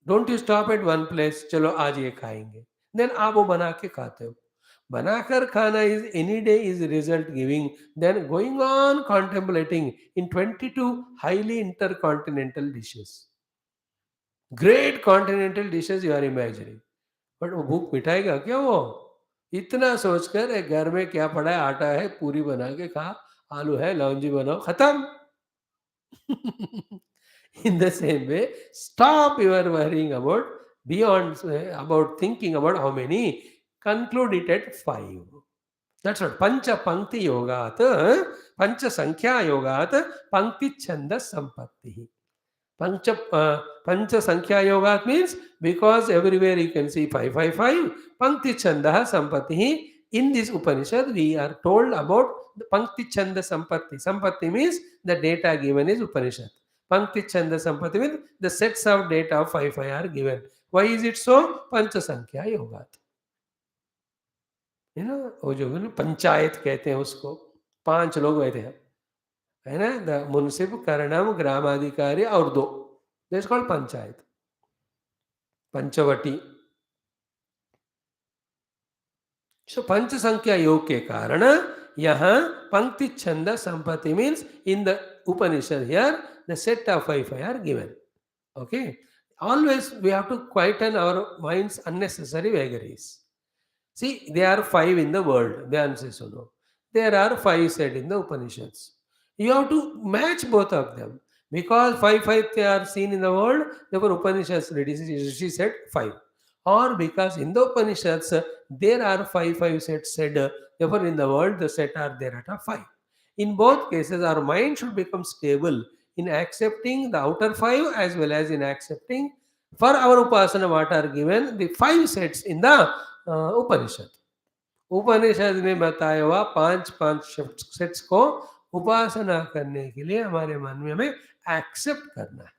Don't you stop at one place, चलो आज ये खाएंगे. Then आप वो बना के खाते हो. बनाकर खाना is any day is result giving. Then going on contemplating in 22 highly intercontinental dishes. Great continental dishes you are imagining. But वो भूख मिटाएगा क्या वो? इतना सोचकर एक घर में क्या पड़ा है, आटा है, पूरी बना के खा, आलू है, लौंजी बनाओ, खत्म. In the same way, stop your worrying about beyond about thinking about how many. Conclude it at 5. That's what Pancha Pankti Yogat, Pancha Sankhya Yogat, Pankti Chanda Sampatti. Pancha Sankhya Yoga means because everywhere you can see 5, 5, 5. Pankti Chanda Sampatti. In this Upanishad, we are told about the Pankti Chanda Sampatti. Sampatti means the data given is Upanishad. Pankti Chanda Sampatti means the sets of data of 5, 5 are given. Why is it so? Pancha Sankhya Yoga. You know, वो जो है पंचायत कहते हैं उसको, 5 लोग बैठे हैं, है ना, द मुंसिफ करणम ग्रामाधिकारी और 2. That's called panchayat, Panchavati. So पंच संख्या योग के कारण यहाँ पंक्ति छंद संपत्ति means in the Upanishad here the set of 5, 5 are given. Okay, always we have to quieten our minds unnecessary vagaries. See, there are 5 in the world. The answer is no. There are 5 said in the Upanishads. You have to match both of them. Because 5, 5 they are seen in the world, therefore Upanishads, she said 5. Or because in the Upanishads, there are 5, 5 sets said, therefore in the world the set are there at a 5. In both cases, our mind should become stable in accepting the outer 5 as well as in accepting For our upasana, what are given? The 5 sets in the Upanishad. उपनिषद में बताया हुआ पांच पांच sets को उपासना करने के लिए हमारे मन में हमें एक्सेप्ट करना है.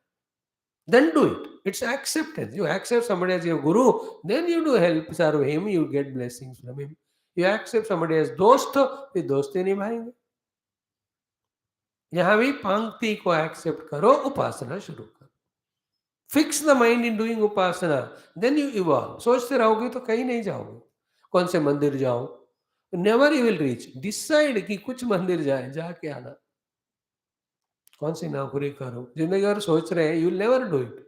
Then do it. It's acceptance. You accept somebody as your guru, then you do help serve him, you get blessings from him. You accept somebody as दोस्त, फिर दोस्ती निभाएंगे. यहाँ भी पंक्ति को एक्सेप्ट करो, उपासना शुरू करो. Fix the mind in doing upasana, then you evolve. सोचते रहोगे तो कहीं नहीं जाओगे. कौन से मंदिर जाओ, never you will reach. Decide कि कुछ मंदिर जाए, जाके आना. कौन सी नौकरी करो, जिंदगी भर सोच रहे हैं, you will never do it.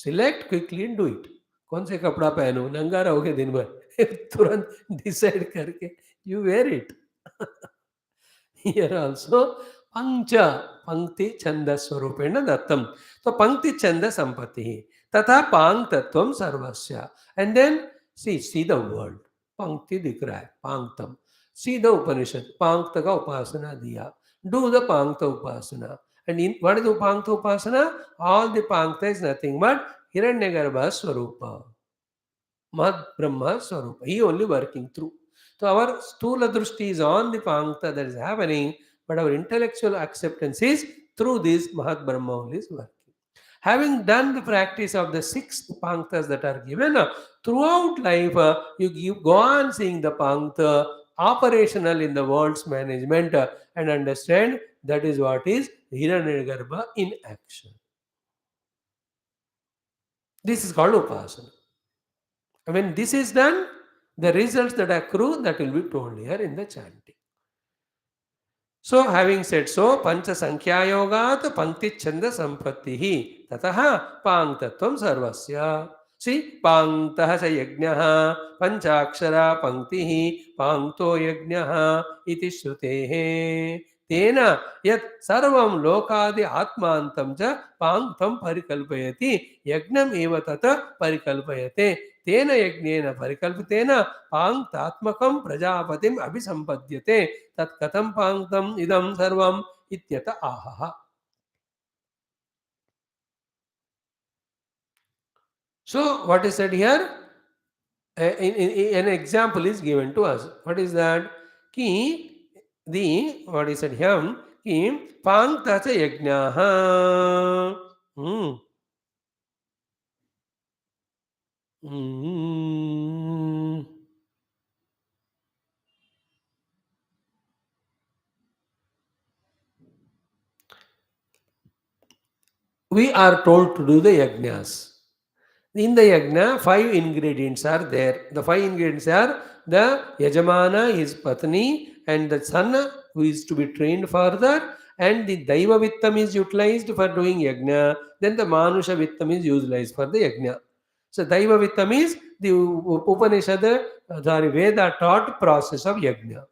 Select quickly and do it. कौन से कपड़ा पहनो, नंगा रहोगे दिन भर. तुरंत डिसाइड करके you wear it. Here also Pancha Pankti Chanda Swarupena Dattam. So Pankti Chanda Sampati. Tata Pang Tattvam Sarvasya. And then see the word. Pankti dikh raha hai, Panktam. See the Upanishad. Pankta ka upasana diya. Do the Pankta upasana. And in what is the Pankta upasana? All the Pankta is nothing but Hiranyagarbha Swarupa. Mahad Brahma Swarupa. He only working through. So our stula drushti is on the pankta that is happening, but our intellectual acceptance is through this Mahat Brahma only is working. Having done the practice of the 6 panktas that are given, throughout life, go on seeing the pankta operational in the world's management and understand that is what is Hiranyagarbha in action. This is called upasana. When this is done, the results that accrue, that will be told here in the chanting. So, having said so, Pancha Sankhya Yogat Pankti Chanda Sampattihi Tataha Panktatvam Sarvasya. See, Panktaha sa yajnaha Panchakshara Panktihi Pankto yajnaha iti shrutehe. Tena yat sarvam lokadi atmantam cha panktam parikalpayati yagnam eva tata parikalpayate. Tena yajnena parikalpitena panktatmakam prajapatim abhisampadyate. tat katam panktam idam sarvam ityata ahaha. So what is said here? An example is given to us. What is that? Ki the what is said here? Ki pankta cha yajnaha. Hmm. Hmm. We are told to do the yajnas. In the yajna, 5 ingredients are there. The 5 ingredients are the Yajamana, his Patni, and the son who is to be trained further, and the Daiva Vittam is utilized for doing yajna, then the Manusha Vittam is utilized for the yajna. So Daiva Vittam is the Upanishad, Veda taught process of yajna.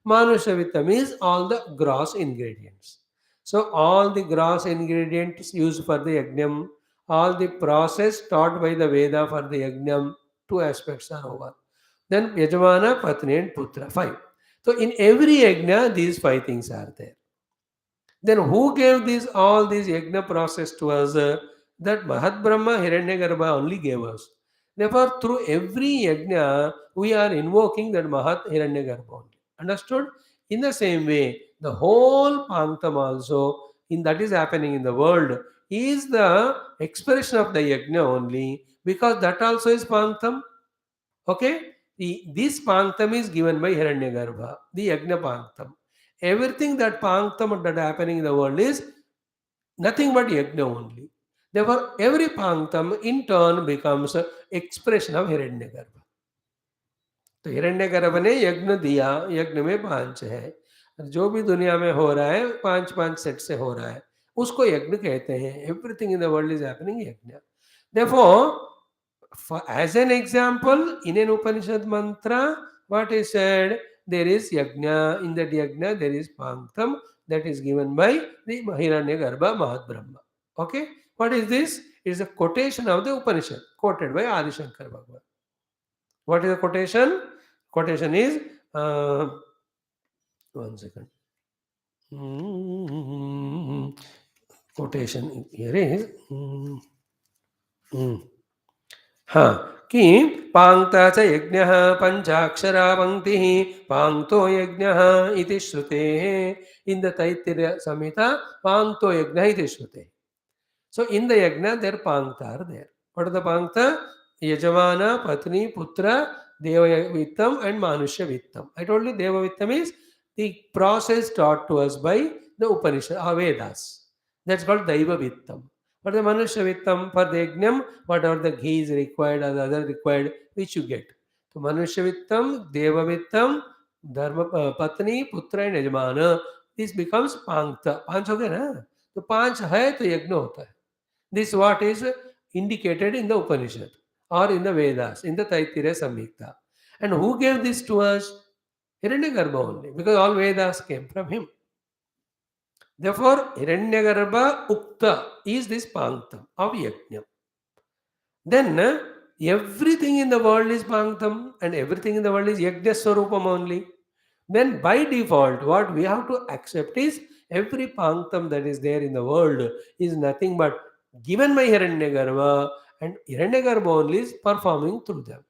Manusha Vittam is all the gross ingredients. So all the gross ingredients used for the yajnam, all the process taught by the Veda for the yajnam, 2 aspects are over. Then Yajamana, Patni and Putra, 5. So in every yajna, these 5 things are there. Then who gave these all these yajna process to us? That Mahat Brahma Hiranyagarbha only gave us. Therefore, through every yajna, we are invoking that Mahat Hiranyagarbha only. Understood? In the same way, the whole Panktam also, in that is happening in the world, is the expression of the yajna only, because that also is Panktam. Okay? This Panktam is given by Hiranyagarbha, the Yajna Panktam. Everything that Panktam that happening in the world is nothing but Yajna only. Therefore, every Panktam in turn becomes an expression of Hiranyagarbha. तो हिरण्यगर्भ ने यज्ञ दिया, यज्ञ में 5 है. जो भी दुनिया में हो रहा है 5 सेट से हो रहा है, उसको यज्ञ कहते हैं. Everything in the world is happening यज्ञ. Therefore, as an example, in an Upanishad mantra, what is said? There is yajna. In that yajna, there is panktam that is given by the Hiranyagarbha Mahat Brahma. Okay? What is this? It is a quotation of the Upanishad, quoted by Adi Shankara Bhagwan. What is the quotation? Quotation is, one second. Quotation here is, हाँ, कि पाङ्क्ता च यज्ञः पञ्चाक्षरा पंक्तिः पाङ्क्तो यज्ञः इति श्रुतेः. In the Taittiriya Samhita, पाङ्क्तो यज्ञः इति श्रुतेः. So in the yajna, their pankta are there. What are the pankta? Yajamana, Patni, Putra, Devavittam and Manusha Vittam. I told you Devavittam is the process taught to us by the Upanishad, Vedas. That's called Daiva Vittam. For the Manusha Vittam, for the Yajnam, whatever the ghee is required or the other required, which you get. So Manusha Vittam, Deva Vittam, Dharma, Patni, Putra and Yajamana. This becomes Pankta. पांच हो गए ना? तो पांच है तो यज्ञ होता है. This what is indicated in the Upanishad or in the Vedas, in the Taittiriya Samhita. And who gave this to us? Hiranyagarbha only, because all Vedas came from him. Therefore, Hiranyagarbha Ukta is this Panktam of Yajna. Then everything in the world is Panktam and everything in the world is Yajna Swarupam only. Then by default, what we have to accept is every Panktam that is there in the world is nothing but given by Hiranyagarbha, and Hiranyagarbha only is performing through them.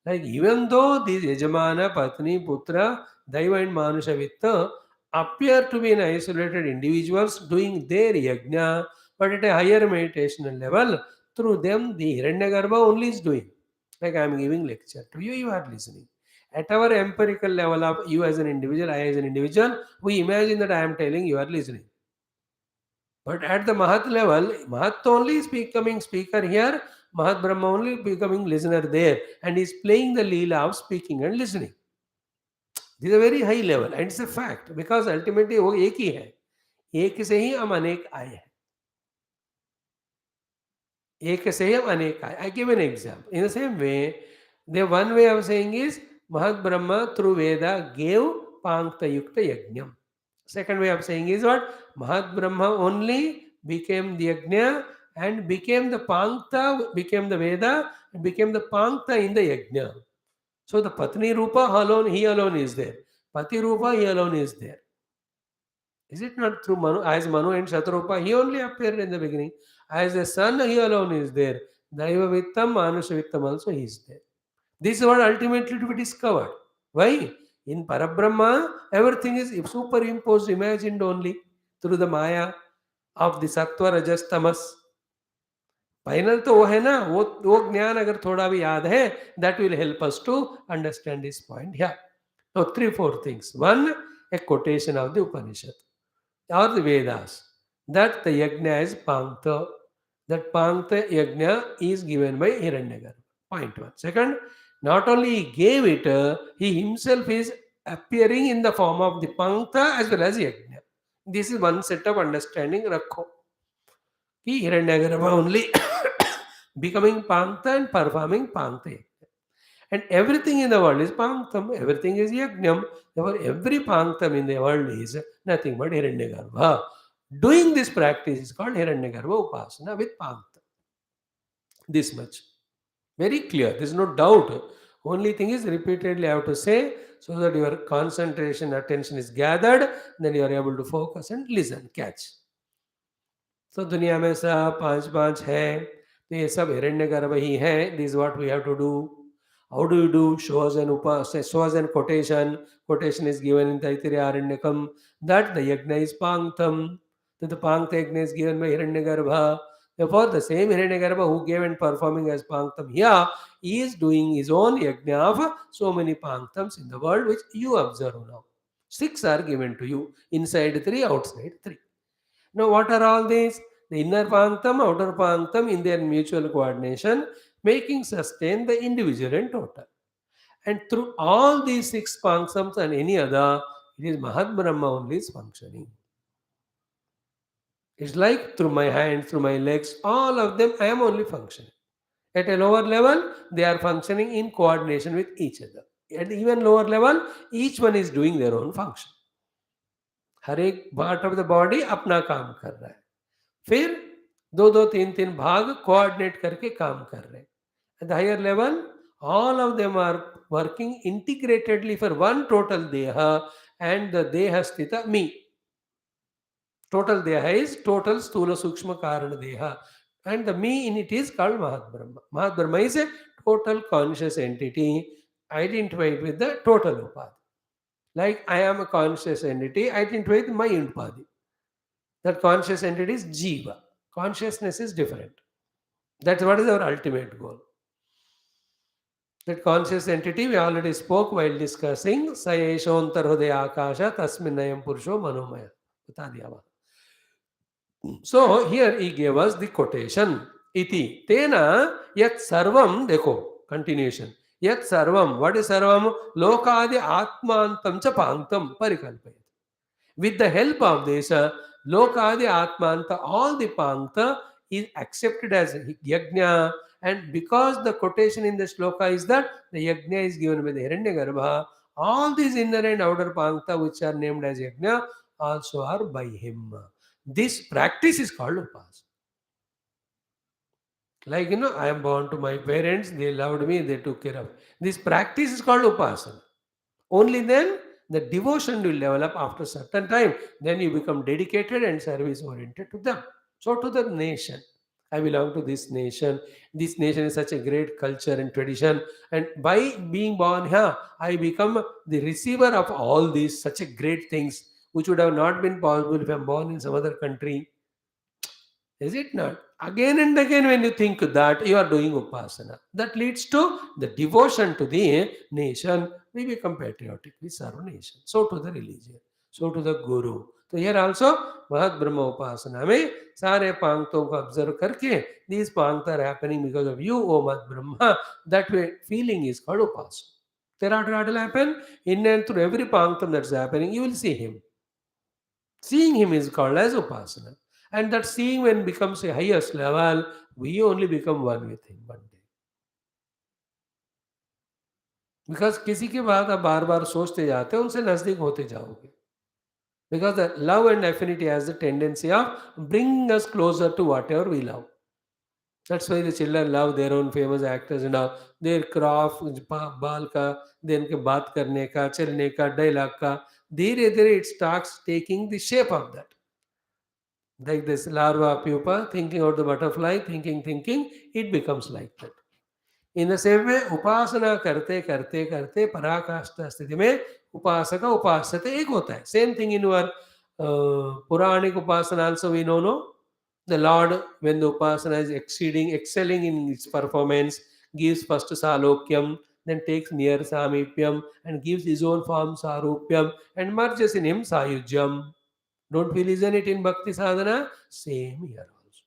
Like even though these Yajamana, Patni, Putra, Daiva and Manusha Vitta appear to be in isolated individuals doing their yajna, but at a higher meditational level, through them the Hiranyagarbha only is doing. Like I am giving lecture to you, you are listening. At our empirical level of you as an individual, I as an individual, we imagine that I am telling, you are listening. But at the Mahat level, Mahat only is becoming speaker here, Mahat Brahma only becoming listener there, and is playing the leela of speaking and listening. This is a very high level, and it's a fact because ultimately वो एक ही है. एक से ही हम अनेक आए हैं. एक से ही हम अनेक आए. I give an example. In the same way, the one way of saying is Mahat Brahma through Veda gave Pankta Yukta Yajnam. Second way of saying is what? Mahat Brahma only became the Yajna and became the Pankta, became the Veda, and became the Pankta in the Yajna. So the Patni Rupa alone, he alone is there. Pati Rupa, he alone is there. Is it not through Manu? As Manu and Shatrupa, he only appeared in the beginning. As a son, he alone is there. Daiva Vittam, Manusha Vittam also he is there. This is what ultimately to be discovered. Why? In Parabrahma, everything is superimposed, imagined only through the Maya of the Sattva, Rajas, Tamas. Final तो वो है ना, वो ज्ञान अगर थोड़ा भी याद है, that will help us to understand this point here. Now, 3-4 things. One, a quotation of the Upanishad or the Vedas that the yajna is Pankta. That Pankta yajna is given by Hiranyagarbha. Point one. Second, not only he gave it, he himself is appearing in the form of the Pankta as well as yajna. This is one set of understanding. Rakho. Ki Hiranyagarbha only becoming Pankta and performing Pankta. And everything in the world is Panktam, everything is Yajnam. Therefore, every Panktam in the world is nothing but Hiranyagarbha. Doing this practice is called Hiranyagarbha Upasana with Panktam. This much. Very clear. There is no doubt. Only thing is repeatedly I have to say so that your concentration, attention is gathered, then you are able to focus and listen, catch. तो दुनिया में सब पांच पांच है, तो ये सब हिरण्यगर्भ ही है. This what we have to do. How do you do? Shows and quotation. Quotation is given in Taittiriya Aranyakam that the yajna is panktam. That the pankta yajna is given by Hiranyagarbha. Therefore, the same Hiranyagarbha who gave and performing as panktam here is doing his own yajna of so many panktams in the world which you observe now. 6 are given to you. Inside 3, outside 3. Now, what are all these? The inner panktam, outer panktam in their mutual coordination, making sustain the individual and total. And through all these 6 panktams and any other, it is Mahat Brahma only is functioning. It's like through my hands, through my legs, all of them I am only functioning. At a lower level, they are functioning in coordination with each other. At even lower level, each one is doing their own function. हर एक part of the body अपना काम कर रहा है. फिर 2-2, 3-3 भाग coordinate करके काम कर रहे हैं. At the higher level, all of them are working integratedly for one total deha, and the deha sthita me. Total deha is total sthula sukshma karana deha. And the me in it is called Mahat Brahma. Mahat Brahma is a total conscious entity identified with the total Upadhi. Like I am a conscious entity identified with my Upadhi. That conscious entity is Jiva. Consciousness is different. That's what is our ultimate goal. That conscious entity we already spoke while discussing Sayeshontar Hudaya Akasha Tasminayam Purusho Manomaya. बता दिया वहाँ. So here he gave us the quotation. Iti. Tena yat sarvam. Dekho. Continuation. Yat sarvam. What is sarvam? Lokadi atmantam cha panktam parikalpayati. With the help of this Lokadi Atmanta, all the Pankta is accepted as Yajna, and because the quotation in the shloka is that the Yajna is given by the Hiranyagarbha, all these inner and outer Pankta which are named as Yajna also are by him. This practice is called Upasana. Like, I am born to my parents, they loved me, they took care of me. This practice is called Upasana. Only then the devotion will develop after certain time. Then you become dedicated and service oriented to them. So to the nation. I belong to this nation. This nation is such a great culture and tradition. And by being born here, I become the receiver of all these such a great things which would have not been possible if I'm born in some other country. Is it not? Again and again, when you think that, you are doing upasana. That leads to the devotion to the nation. We become patriotic. We serve nation. So to the religion. So to the guru. So here also, Mahat Brahma Upasana में सारे पांगतों को observe करके these पांगता are happening because of you, O Mahat Brahma. That way, feeling is called upasana. Thereafter, what will happen? In and through every panktam that's happening, you will see him. Seeing him is called as upasana. And that seeing when becomes a highest level, we only become one with him one day. Because किसी के बाद आप बार बार सोचते जाते हैं उनसे नजदीक होते जाओगे. Because the love and affinity has the tendency of bringing us closer to whatever we love. That's why the children love their own famous actors and all. Their craft, बाल का, then के बात करने का, चलने का, dialogue का, धीरे धीरे it starts taking the shape of that. Like this larva pupa, thinking out the butterfly, thinking, it becomes like that. In the same way, upasana करते करते करते पराकाष्ठा स्थिति में upasaka upasate एक होता है. Same thing in our Puranic upasana also we know, no? The Lord, when the upasana is excelling in its performance, gives first salokyam, then takes near samipyam and gives his own form sarupyam and merges in him sayujyam. Don't we listen it in Bhakti Sadhana? Same here also.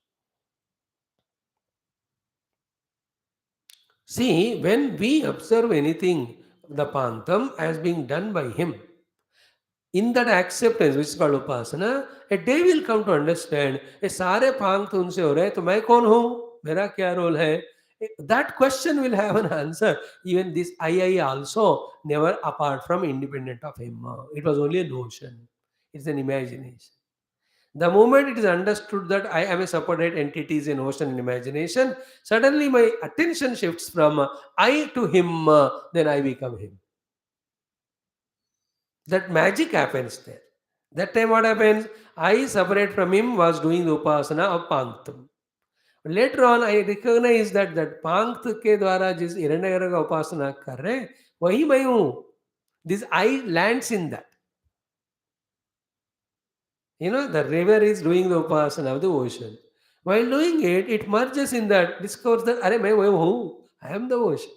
See, when we observe anything, the Pantam as being done by him, in that acceptance, which is called Upasana, a day will come to understand, ये सारे पांग तो उनसे हो रहे हैं, तो मैं कौन हूँ? मेरा क्या रोल है? That question will have an answer. Even this I also never apart from independent of him. It was only a notion. It's an imagination. The moment it is understood that I am a separate entity in ocean and imagination, suddenly my attention shifts from I to him, then I become him. That magic happens there. That time what happens? I separate from him was doing the upasana of Panktam. Later on I recognize that Pankt के द्वारा जिस हिरण्यगर्भ का उपासना कर रहे हैं वही मैं हूँ. This I lands in that. The river is doing the upasana of the ocean. While doing it, it merges in that, discovers that, Are, मैं वो हूँ. I am the ocean.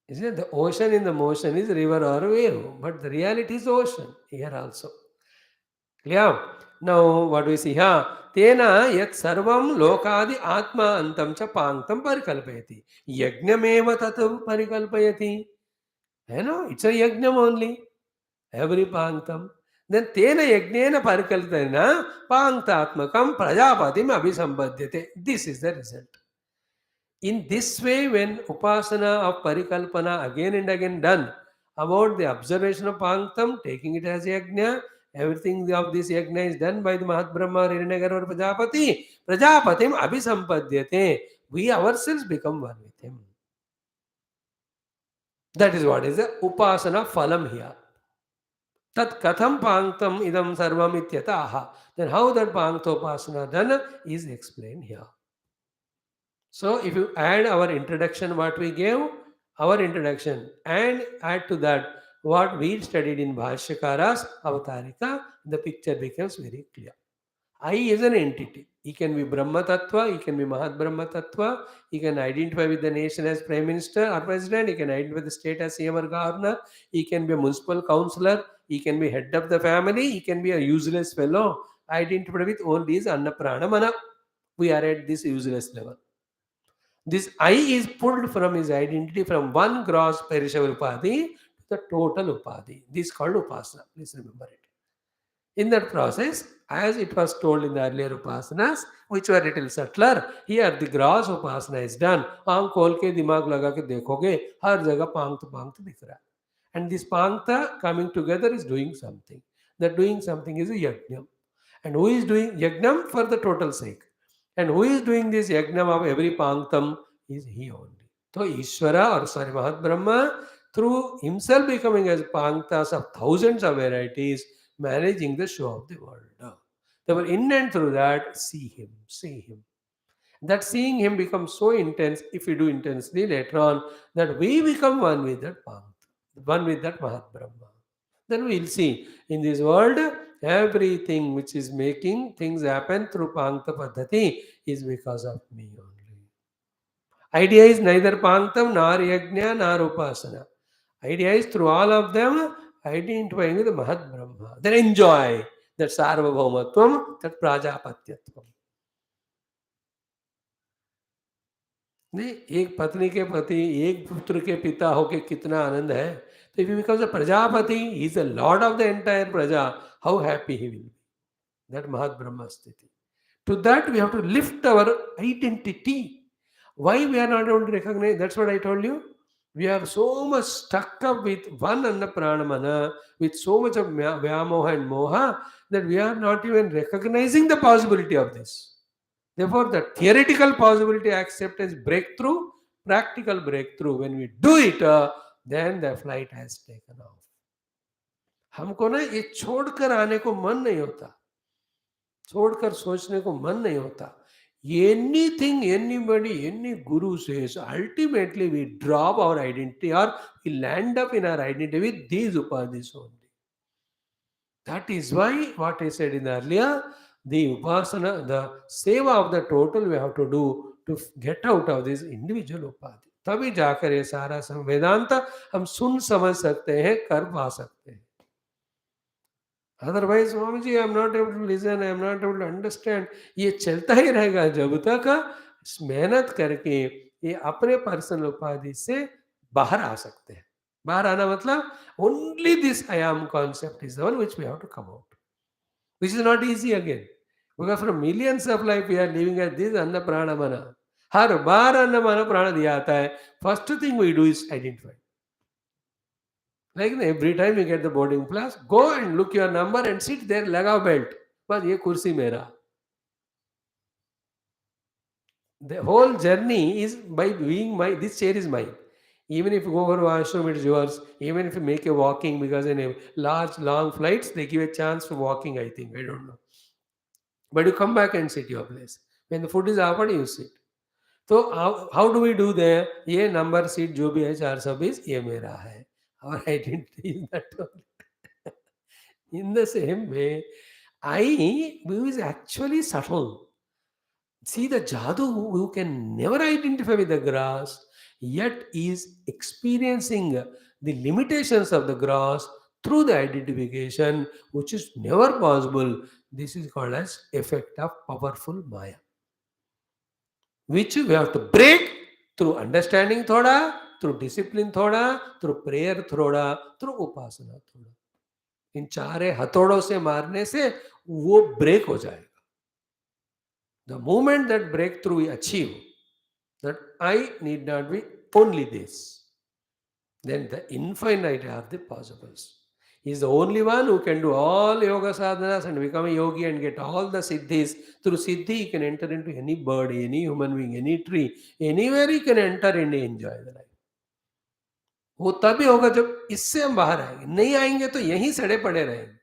Isn't it? The ocean in the motion is river or wave, but the reality is ocean here also. Clear? Now, what do we see here? Tena yat sarvam lokadi atma antam cha panktam parikalpayati. Yajnameva tatam parikalpayati. It's a yajnam only. Every panktam. Then tena yajnena parikalpayana panktatmakam prajapatim abhisambadyate. This is the result. In this way, when upasana of parikalpana again and again done about the observation of panktam, taking it as yajna, everything of this yajna is done by the Mahat Brahma, Hiranyagarbha or Prajapatim abhisambadyate. We ourselves become one with him. That is what is the upasana phalam here. Tat katham panktam idam sarvam ityata aha. Then how that panktopasana done is explained here. So if you add our introduction, what we gave, our introduction, and add to that what we studied in Bhashyakara's Avatarika, the picture becomes very clear. I is an entity. He can be Brahma Tattva, he can be Mahat Brahma Tattva, he can identify with the nation as Prime Minister or President, he can identify with the state as CM or Governor, he can be a municipal councillor, he can be head of the family, he can be a useless fellow, identified with all these Annaprana Mana. We are at this useless level. This I is pulled from his identity from one gross perishable upadhi to the total upadhi. This is called upasana. Please remember it. In that process, as it was told in the earlier upasanas, which were little subtler, here the gross upasana is done. आँख खोल के दिमाग लगा के देखोगे हर जगह पांक्त पांक्त दिख रहा है. And this pankta coming together is doing something. That doing something is a yajnam. And who is doing yajnam for the total sake? And who is doing this yajnam of every panktam is he only. So Ishvara or sorry Mahat Brahma through himself becoming as panktas of thousands of varieties, managing the show of the world. They were in and through that, see him, see him. That seeing him becomes so intense, if we do intensely later on, that we become one with that Pankta, one with that Mahat Brahma. Then we'll see in this world, everything which is making things happen through Pankta Paddhati is because of me only. Idea is neither Panktam nor Yajna nor Upasana. Idea is through all of them identifying with the Mahat Brahma. Then enjoy that Sarvabhaumatvam, that Prajapatyatvam. नहीं एक पत्नी के पति एक पुत्र के पिता होके कितना आनंद है. तो if he becomes a prajapati, he is the lord of the entire praja. How happy he will be. That Mahat Brahma Sthiti. To that we have to lift our identity. Why we are not able to recognize? That's what I told you. We are so much stuck up with one Annapranamana, with so much of Vyamoha and Moha, that we are not even recognizing the possibility of this. Therefore, the theoretical possibility accepted as breakthrough, practical breakthrough. When we do it, then the flight has taken off. हमको ना ये छोड़कर आने को मन नहीं होता, छोड़कर सोचने को मन नहीं होता. Anything, anybody, any guru says, ultimately we drop our identity or we land up in our identity with these upadhis only. That is why what I said in earlier, the upasana, the seva of the total we have to do to get out of this individual upadhi. तभी जाकर ये सारा वेदांत हम सुन समझ सकते हैं, कर पा सकते हैं. Otherwise Swami ji I am not able to listen, I am not able to understand, ये चलता ही रहेगा जब तक मेहनत करके ये अपने पर्सनल उपाधि से बाहर आ सकते हैं. बाहर आना मतलब only this I am concept is the one which we have to come out, which is not easy again. Because from millions of life we are living as this Anna Prana Mana. हर बार अन्न मन प्राण दिया आता है. First thing we do is identify. Like every time you get the boarding pass, go and look your number and sit there, लगाओ belt. बस ये कुर्सी मेरा. The whole journey is by being my, this chair is mine. Even if you go over washroom, it's yours. Even if you make a walking, because in a large, long flights, they give a chance for walking, I think. I don't know. But you come back and sit your place. When the food is offered, you sit. तो how do we do there? ये number seat जो भी है 420 ये मेरा है. Our identity is that one. In the same way, I is actually subtle. See the jadoo who can never identify with the grass, yet is experiencing the limitations of the grass through the identification, which is never possible. This is called as effect of powerful Maya, which we have to break through understanding thoda, through discipline thoda, through prayer thoda, through upasana thoda. इन चारे हथौड़ों से मारने से वो break हो जाएगा. The moment that breakthrough we achieve, that I need not be only this, then the infinite are the possibles. He is the only one who can do all yoga sadhanas and become a yogi and get all the siddhis. Through siddhi, he can enter into any bird, any human being, any tree, anywhere he can enter and enjoy the life. वो तभी होगा जब इससे हम बाहर आएंगे, नहीं आएंगे तो यहीं सड़े पड़े रहेंगे.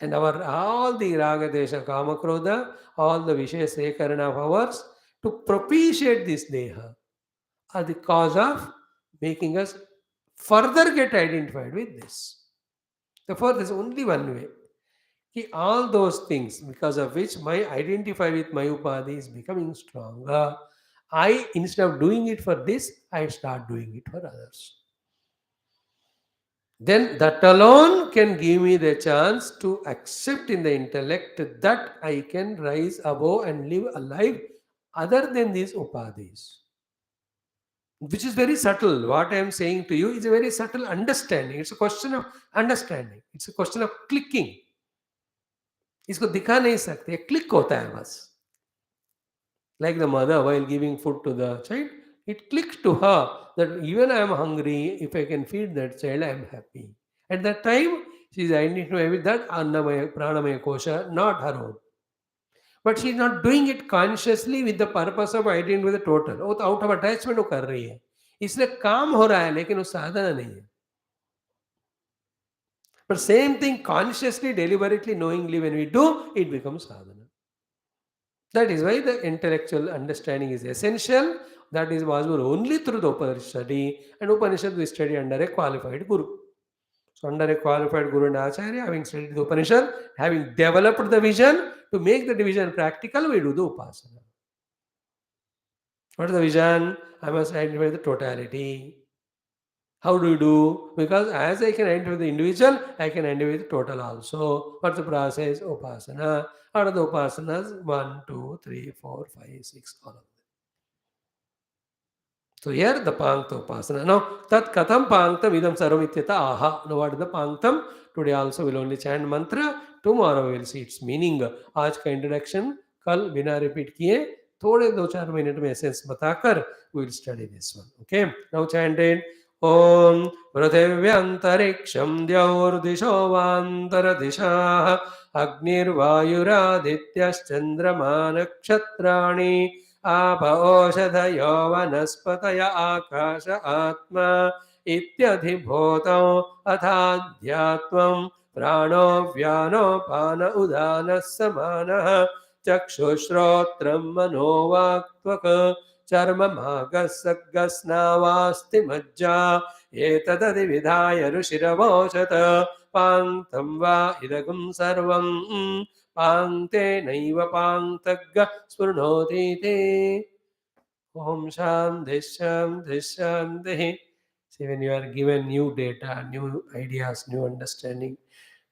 And our all the raga desha kama krodha, all the vishaya sekarana of ours to propitiate this deha are the cause of making us further get identified with this. Therefore, there's only one way. Ki all those things because of which my identify with my upadhi is becoming stronger. I, instead of doing it for this, I start doing it for others. Then that alone can give me the chance to accept in the intellect that I can rise above and live a life other than these upadhis. Which is very subtle. What I am saying to you is a very subtle understanding. It's a question of understanding. It's a question of clicking. इसको दिखा नहीं सकते, click होता है बस. Like the mother while giving food to the child, it clicks to her that even I am hungry, if I can feed that child, I am happy. At that time, she is identified with that Annamaya, Pranamaya Kosha, not her own. But she is not doing it consciously with the purpose of identifying with the total. वो तो out of attachment वो कर रही है. इसलिए काम हो रहा है लेकिन वो साधना नहीं है. But same thing consciously, deliberately, knowingly when we do, it becomes sadhana. That is why the intellectual understanding is essential. That is possible only through the Upanishad study, and Upanishad we study under a qualified Guru. So under a qualified Guru and Acharya, having studied the Upanishad, having developed the vision, to make the vision practical, we do the Upasana. What is the vision? I must identify the totality. How do you do? Because as I can identify the individual, I can identify the total also. What's the process? Upasana. What are the upasanas? 1, 2, 3, 4, 5, 6, all of them. So here the Pankta Upasana. Now, Tat Katham Panktam Idam Sarvamityata Aha. Now, what is the Panktam? Today also we'll only chant mantra. Tomorrow we will see its meaning. आज का introduction कल बिना repeat किए थोड़े 2-4 minute में essence बताकर we will study this one. Okay. Now chanted. ॐ पृथिव्यन्तरिक्षं द्यौर्दिशो वान्तरदिशाः अग्निर्वायुरादित्यश्चन्द्रमा नक्षत्राणि आप ओषधयो वनस्पतय आकाश आत्मा इत्यधिभूतौ अथाध्यात्मं प्राणो व्यानोपान उदानः समानः चक्षुश्रोत्रं मनोवाक्त्वक् चर्ममागस्सग्गस्नावास्ति मज्जा एतदधिविधाय ऋषिरवोचत पाङ्क्तं वा इदगुं सर्वं पाङ्क्तेनैव पाङ्क्तग्ग स्पृणोति ते. Om Shanti Shanti Shanti. See, when you are given new data, new ideas, new understanding,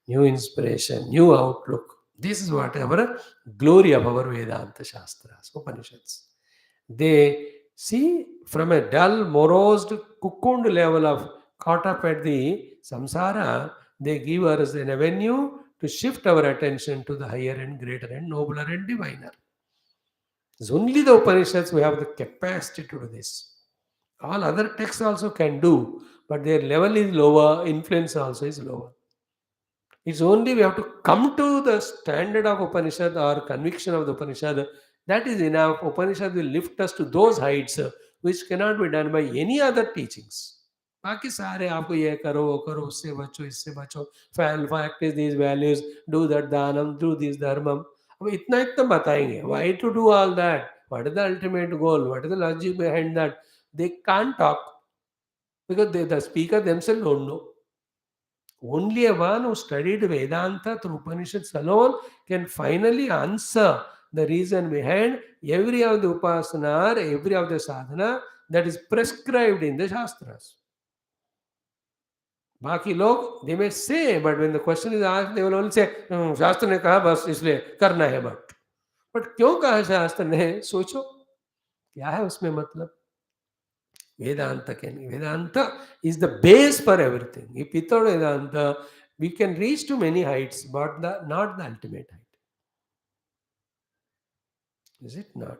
new inspiration, new outlook, this is what our glory of our Vedanta Shastras, Upanishads. They see from a dull, morose, cocooned level of caught up at the samsara, they give us an avenue to shift our attention to the higher and greater and nobler and diviner. It's only the Upanishads we have the capacity to do this. All other texts also can do, but their level is lower, influence also is lower. It's only we have to come to the standard of Upanishad or conviction of the Upanishad. That is enough. Upanishad will lift us to those heights which cannot be done by any other teachings. बाकी सारे आपको ये करो वो करो उससे बचो इससे बचो practice these values, do that dhanam, do this dharmam. अब इतना इतना बताएंगे. Why to do all that? What is the ultimate goal? What is the logic behind that? They can't talk because the speaker themselves don't know. Only a one who studied Vedanta through Upanishads alone can finally answer the reason behind every of the upasana or every of the sadhana that is prescribed in the Shastras. बाकी लोग they may say, but when the question is asked, they will only say, शास्त्र ने कहा बस इसलिए करना है but क्यों कहा शास्त्र ने सोचो क्या है उसमें मतलब. Vedanta is the base for everything. If without Vedanta, we can reach to many heights, but not the ultimate height. Is it not?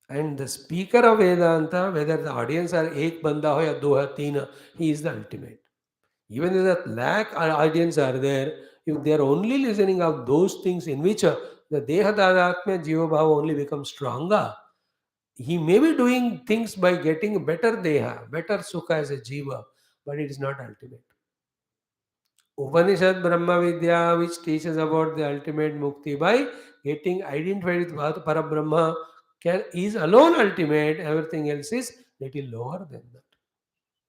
And the speaker of Vedanta, whether the audience are ek banda ho ya do hai, teen, he is the ultimate. Even if the lakh audience are there, if they are only listening of those things in which the Deha Tadatmya Jiva Bhava only becomes stronger, He may be doing things by getting better deha, better sukha as a jiva, but it is not ultimate. Upanishad Brahma Vidya, which teaches about the ultimate mukti by getting identified with Parabrahma, is alone ultimate, everything else is little lower than that.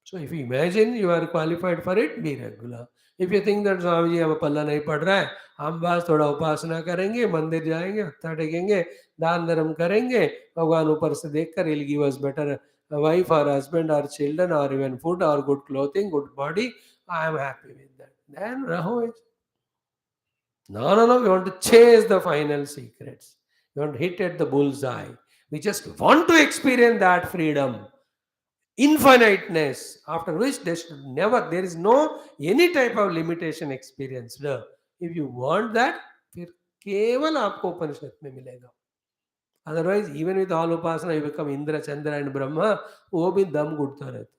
So if you imagine you are qualified for it, be regular. If you think that Swami ji अब पल्ला नहीं पड़ रहा है, हम बस थोड़ा उपासना करेंगे, मंदिर जाएंगे, हत्था टेकेंगे, दान धर्म करेंगे, भगवान ऊपर से देखकर he'll give us better wife or husband or children or even food or good clothing, good body, I am happy with that. Then raho it. No, no, no. We want to chase the final secrets. We want to hit at the bullseye. We just want to experience that freedom, infiniteness, after which there should never, there is no any type of limitation experienced. If you want that, फिर केवल आपको उपनिषद में मिलेगा. Otherwise, even with all upasana, you become Indra, Chandra and Brahma, वो भी दम घुटता रहता.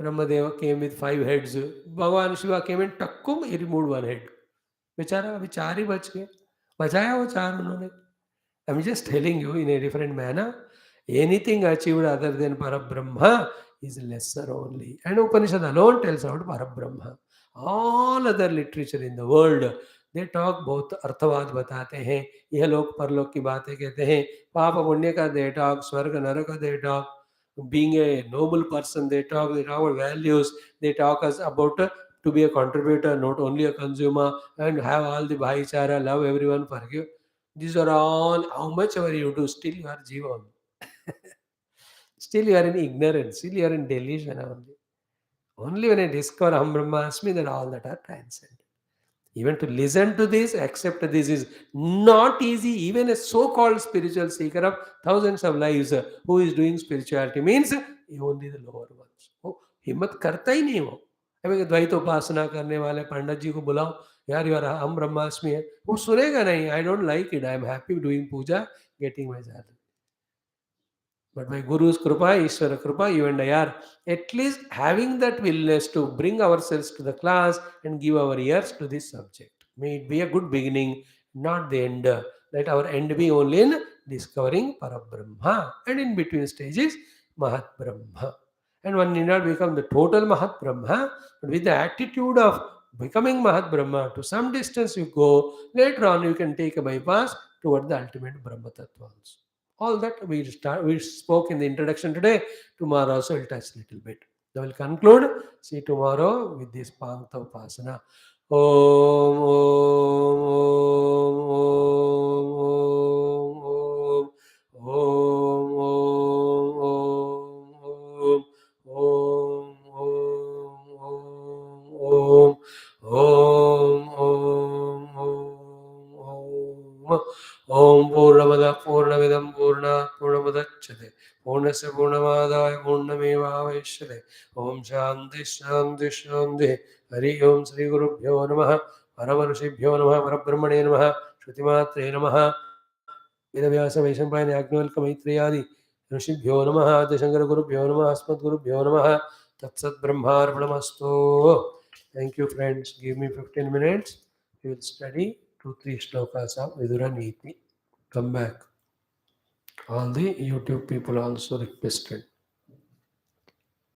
Brahmadeva came with 5 heads. Bhagavan Shiva came and takkum, he removed 1 head. बेचारा अभी 4 ही बच गए. बचाया वो 4 उन्होंने. I'm just telling you in a different manner. Anything achieved other than Parabrahma is lesser only. And Upanishad alone tells about Parabrahma. All other literature in the world, they talk both अर्थवाद बताते हैं, यह लोक परलोक की बातें कहते हैं, पाप पुण्य का they talk, स्वर्ग नरक का they talk, being a noble person they talk about values, they talk us about to be a contributor, not only a consumer, and have all the bhaichara, love everyone, forgive. These are all, how much ever you do, still you are jiva only. Still you are in ignorance, still you are in delusion only. Only when I discover Aham Brahmasmi, then all that are transcended. Even to listen to this, accept this is not easy. Even a so-called spiritual seeker of thousands of lives who is doing spirituality means only the lower ones. वो हिम्मत करता ही नहीं वो. अभी द्वैत उपासना करने वाले पंडित जी को बुलाओ, यार यार हम ब्रह्मास्मि है, वो सुनेगा नहीं. I don't like it, I am happy doing puja, getting my salary. But by Guru's Krupa, Ishvara Krupa, you and I are at least having that willingness to bring ourselves to the class and give our ears to this subject. May it be a good beginning, not the end. Let our end be only in discovering Parabrahma, and in between stages, Mahat Brahma. And one need not become the total Mahat Brahma, but with the attitude of becoming Mahat Brahma, to some distance you go, later on you can take a bypass toward the ultimate Brahma Tattva also. All that we spoke in the introduction today. Tomorrow also we'll touch a little bit. I will conclude. See tomorrow with this PAANKTHA Upasana. Om Om Om Om Om Om Om Om Om Purnamada Purnamidam Purna Purnamudachyate Purnasya Purnamādāya Purnamevāvaishyate Om Shanti Shanti Shanti Hari Om Sri Gurubhyo Namaha Paramarshibhyo Namaha Parabrahmane Namaha Shrutimatre Namaha Vedavyasa Vaishampayana Yajnavalkya Maitreyādi Rishibhyo Namaha Shankara Gurubhyo Namaha Asmat Gurubhyo Namaha Tatsat Brahmarpanamastu. Thank you, friends. Give me 15 minutes. We will study 2-3 shlokas of Vidura Niti. Come back. All the YouTube people also requested.